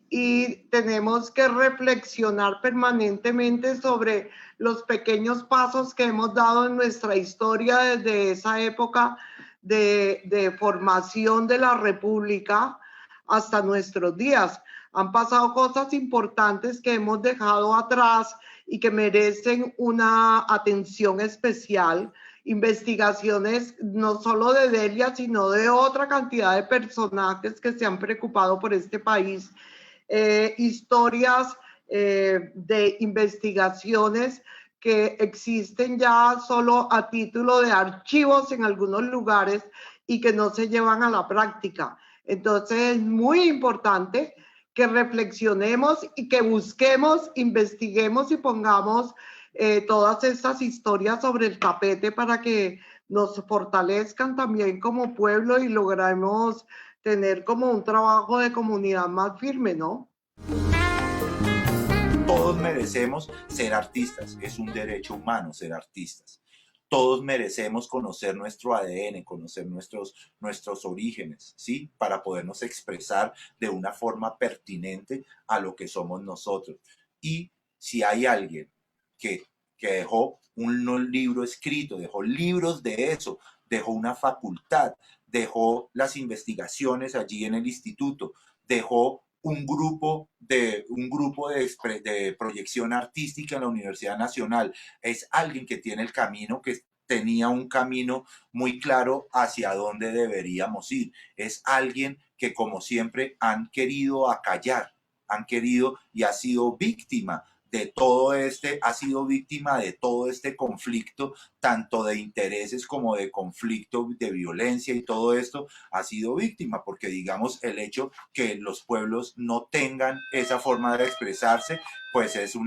y tenemos que reflexionar permanentemente sobre los pequeños pasos que hemos dado en nuestra historia desde esa época de formación de la República hasta nuestros días. Han pasado cosas importantes que hemos dejado atrás y que merecen una atención especial. Investigaciones no solo de Delia, sino de otra cantidad de personajes que se han preocupado por este país. Historias de investigaciones que existen ya solo a título de archivos en algunos lugares y que no se llevan a la práctica. Entonces es muy importante que reflexionemos y que busquemos, investiguemos y pongamos todas estas historias sobre el tapete para que nos fortalezcan también como pueblo y logremos tener como un trabajo de comunidad más firme, ¿no? Todos merecemos ser artistas, es un derecho humano ser artistas. Todos merecemos conocer nuestro ADN, conocer nuestros orígenes, ¿sí? Para podernos expresar de una forma pertinente a lo que somos nosotros. Y si hay alguien que dejó un libro escrito, dejó libros de eso, dejó una facultad, dejó las investigaciones allí en el instituto, dejó un grupo de proyección artística en la Universidad Nacional. Es alguien que tiene el camino, que tenía un camino muy claro hacia dónde deberíamos ir. Es alguien que, como siempre, han querido acallar, han querido y ha sido víctima de todo este conflicto, tanto de intereses como de conflicto, de violencia, y todo esto ha sido víctima, porque digamos el hecho que los pueblos no tengan esa forma de expresarse, pues eso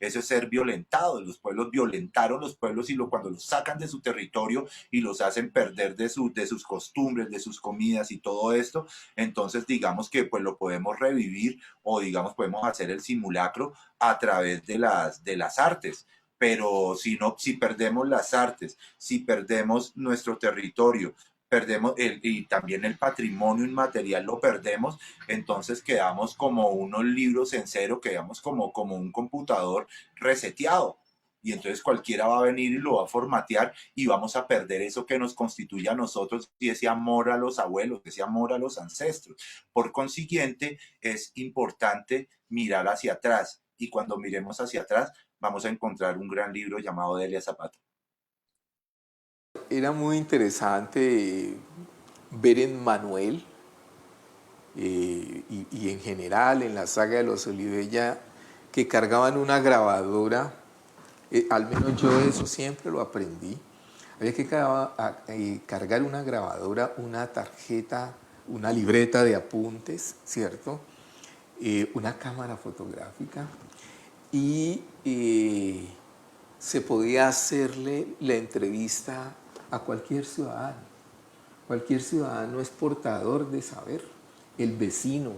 es ser violentado. Los pueblos violentaron los pueblos y cuando los sacan de su territorio y los hacen perder de sus costumbres, de sus comidas y todo esto, entonces digamos que pues lo podemos revivir, o digamos podemos hacer el simulacro a través de las artes. Pero si perdemos las artes, si perdemos nuestro territorio, perdemos y también el patrimonio inmaterial lo perdemos, entonces quedamos como unos libros en cero, quedamos como un computador reseteado. Y entonces cualquiera va a venir y lo va a formatear y vamos a perder eso que nos constituye a nosotros, y ese amor a los abuelos, ese amor a los ancestros. Por consiguiente, es importante mirar hacia atrás, y cuando miremos hacia atrás vamos a encontrar un gran libro llamado Delia Zapata. Era muy interesante ver en Manuel y en general en la saga de los Olivella que cargaban una grabadora. Al menos yo eso siempre lo aprendí. Había que cargar una grabadora, una tarjeta, una libreta de apuntes, ¿cierto? Una cámara fotográfica, y se podía hacerle la entrevista a cualquier ciudadano. Cualquier ciudadano es portador de saber. El vecino,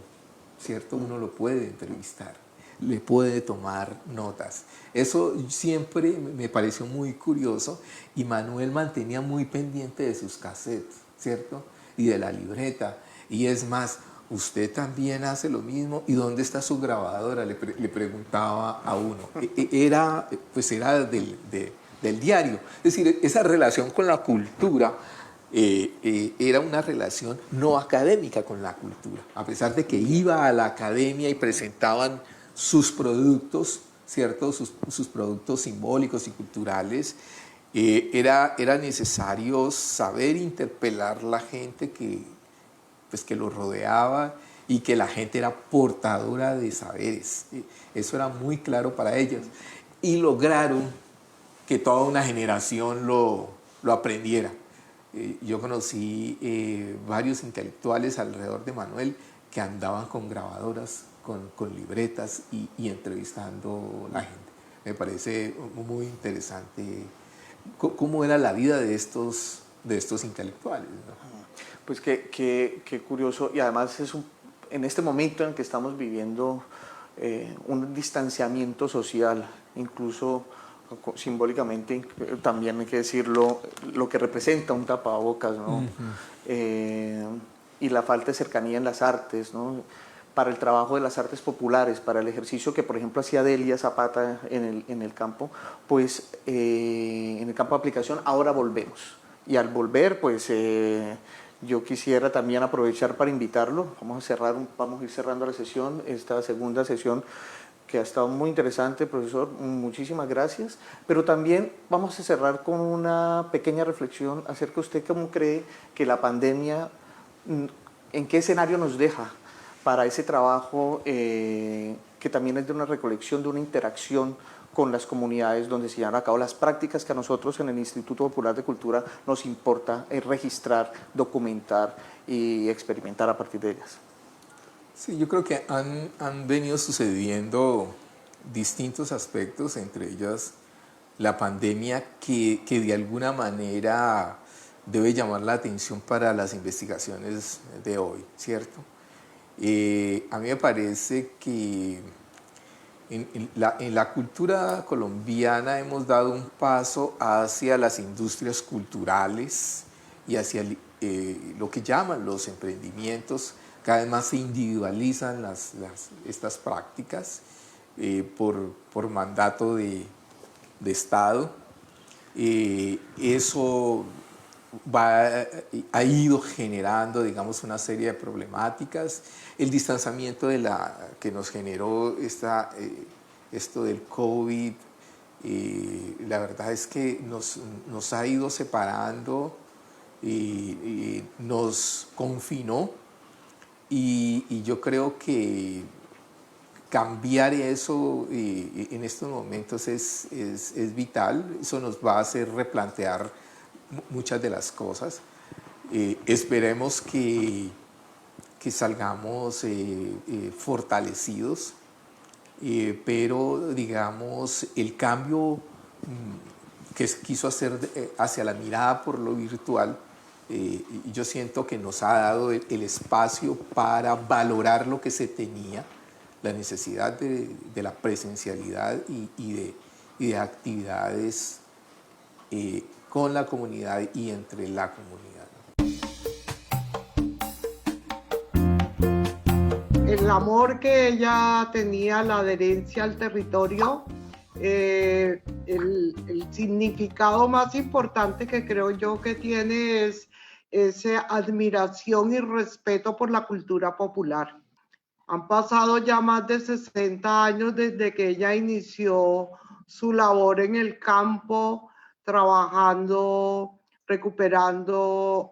¿cierto? Uno lo puede entrevistar, le puede tomar notas. Eso siempre me pareció muy curioso, y Manuel mantenía muy pendiente de sus cassettes, ¿cierto? Y de la libreta. Y es más, usted también hace lo mismo, ¿y dónde está su grabadora? Le preguntaba a uno. Era del diario. Es decir, esa relación con la cultura era una relación no académica con la cultura. A pesar de que iba a la academia y presentaban sus productos, ¿cierto? Sus productos simbólicos y culturales, era necesario saber interpelar la gente que lo rodeaba, y que la gente era portadora de saberes. Eso era muy claro para ellos, y lograron que toda una generación lo aprendiera. Yo conocí varios intelectuales alrededor de Manuel que andaban con grabadoras, con libretas y entrevistando a la gente. Me parece muy interesante cómo era la vida de estos intelectuales, ¿no? Pues qué curioso, y además en este momento en que estamos viviendo un distanciamiento social, incluso simbólicamente, también hay que decirlo, lo que representa un tapabocas, ¿no? Y la falta de cercanía en las artes, ¿no? Para el trabajo de las artes populares, para el ejercicio que, por ejemplo, hacía Delia Zapata en el campo, pues en el campo de aplicación, ahora volvemos. Y al volver, pues Yo quisiera también aprovechar para invitarlo. Vamos a ir cerrando la sesión, esta segunda sesión que ha estado muy interesante, profesor. Muchísimas gracias. Pero también vamos a cerrar con una pequeña reflexión acerca de usted cómo cree que la pandemia, en qué escenario nos deja para ese trabajo que también es de una recolección, de una interacción con las comunidades donde se llevan a cabo las prácticas que a nosotros en el Instituto Popular de Cultura nos importa registrar, documentar y experimentar a partir de ellas. Sí, yo creo que han venido sucediendo distintos aspectos, entre ellas la pandemia, que de alguna manera debe llamar la atención para las investigaciones de hoy, ¿cierto? A mí me parece que en la cultura colombiana hemos dado un paso hacia las industrias culturales y hacia lo que llaman los emprendimientos. Cada vez más se individualizan estas prácticas por mandato de Estado. Eso ha ido generando, digamos, una serie de problemáticas. El distanciamiento que nos generó esto del COVID, la verdad es que nos ha ido separando y nos confinó, y yo creo que cambiar eso en estos momentos es vital. Eso nos va a hacer replantear muchas de las cosas. Esperemos que salgamos fortalecidos, pero digamos el cambio que quiso hacer hacia la mirada por lo virtual, yo siento que nos ha dado el espacio para valorar lo que se tenía, la necesidad de la presencialidad y de actividades con la comunidad y entre la comunidad. El amor que ella tenía, la adherencia al territorio, el significado más importante que creo yo que tiene es esa admiración y respeto por la cultura popular. Han pasado ya más de 60 años desde que ella inició su labor en el campo, trabajando, recuperando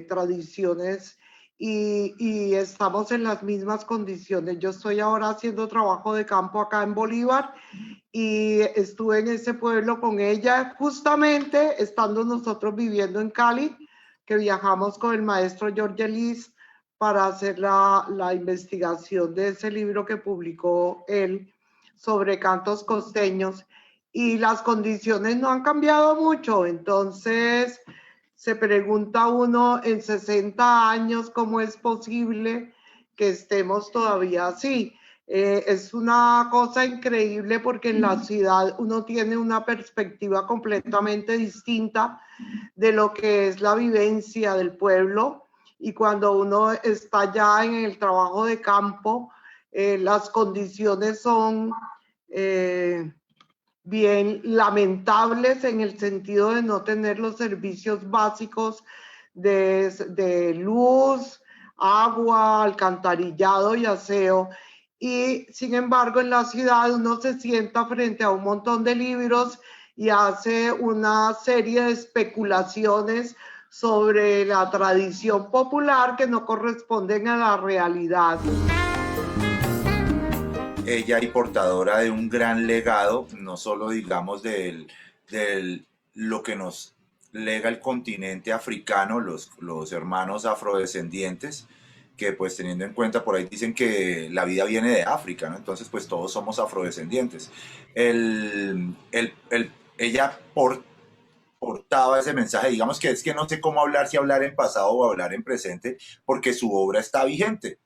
tradiciones, y estamos en las mismas condiciones. Yo estoy ahora haciendo trabajo de campo acá en Bolívar y estuve en ese pueblo con ella justamente estando nosotros viviendo en Cali, que viajamos con el maestro Jorge Liz para hacer la investigación de ese libro que publicó él sobre cantos costeños, y las condiciones no han cambiado mucho. Entonces se pregunta uno en 60 años cómo es posible que estemos todavía así. Es una cosa increíble porque en la ciudad uno tiene una perspectiva completamente distinta de lo que es la vivencia del pueblo, y cuando uno está ya en el trabajo de campo, las condiciones son bien lamentables en el sentido de no tener los servicios básicos de luz, agua, alcantarillado y aseo. Y sin embargo en la ciudad uno se sienta frente a un montón de libros y hace una serie de especulaciones sobre la tradición popular que no corresponden a la realidad. Ella y portadora de un gran legado, no solo digamos de lo que nos lega el continente africano, los hermanos afrodescendientes, que pues teniendo en cuenta, por ahí dicen que la vida viene de África, ¿no? Entonces pues todos somos afrodescendientes. Ella portaba ese mensaje, digamos que es que no sé cómo hablar, si hablar en pasado o hablar en presente, porque su obra está vigente.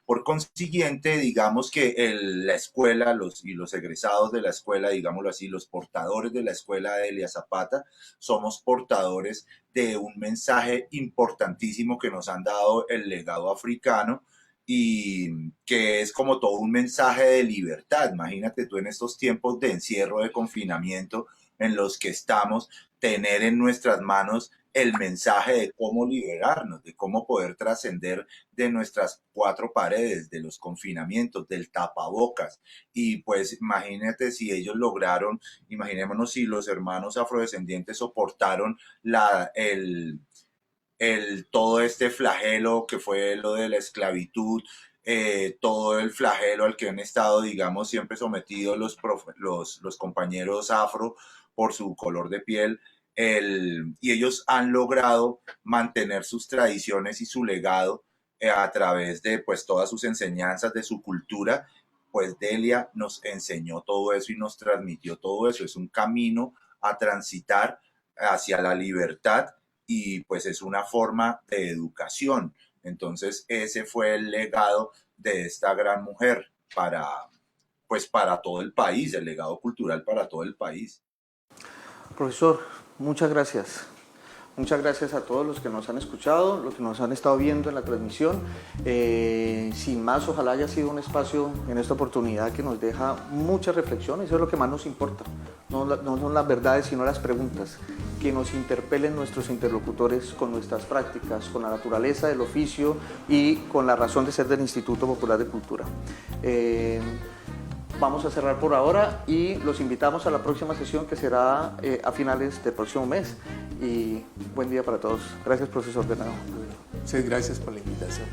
Por consiguiente, digamos que la escuela y los egresados de la escuela, digámoslo así, los portadores de la escuela de Delia Zapata, somos portadores de un mensaje importantísimo que nos han dado el legado africano, y que es como todo un mensaje de libertad. Imagínate tú en estos tiempos de encierro, de confinamiento en los que estamos, tener en nuestras manos el mensaje de cómo liberarnos, de cómo poder trascender de nuestras cuatro paredes, de los confinamientos, del tapabocas. Y pues imagínate si ellos lograron, imaginémonos si los hermanos afrodescendientes soportaron todo este flagelo que fue lo de la esclavitud, todo el flagelo al que han estado, digamos, siempre sometidos los compañeros afro por su color de piel. Y ellos han logrado mantener sus tradiciones y su legado a través de pues todas sus enseñanzas, de su cultura. Pues Delia nos enseñó todo eso y nos transmitió todo eso. Es un camino a transitar hacia la libertad y pues es una forma de educación. Entonces ese fue el legado de esta gran mujer para todo el país, el legado cultural para todo el país. Profesor, muchas gracias. Muchas gracias a todos los que nos han escuchado, los que nos han estado viendo en la transmisión. Sin más, ojalá haya sido un espacio en esta oportunidad que nos deja muchas reflexiones. Eso es lo que más nos importa. No son las verdades, sino las preguntas. Que nos interpelen nuestros interlocutores con nuestras prácticas, con la naturaleza del oficio y con la razón de ser del Instituto Popular de Cultura. Vamos a cerrar por ahora y los invitamos a la próxima sesión que será a finales del próximo mes. Y buen día para todos. Gracias, profesor, de nuevo. Muchas gracias por la invitación.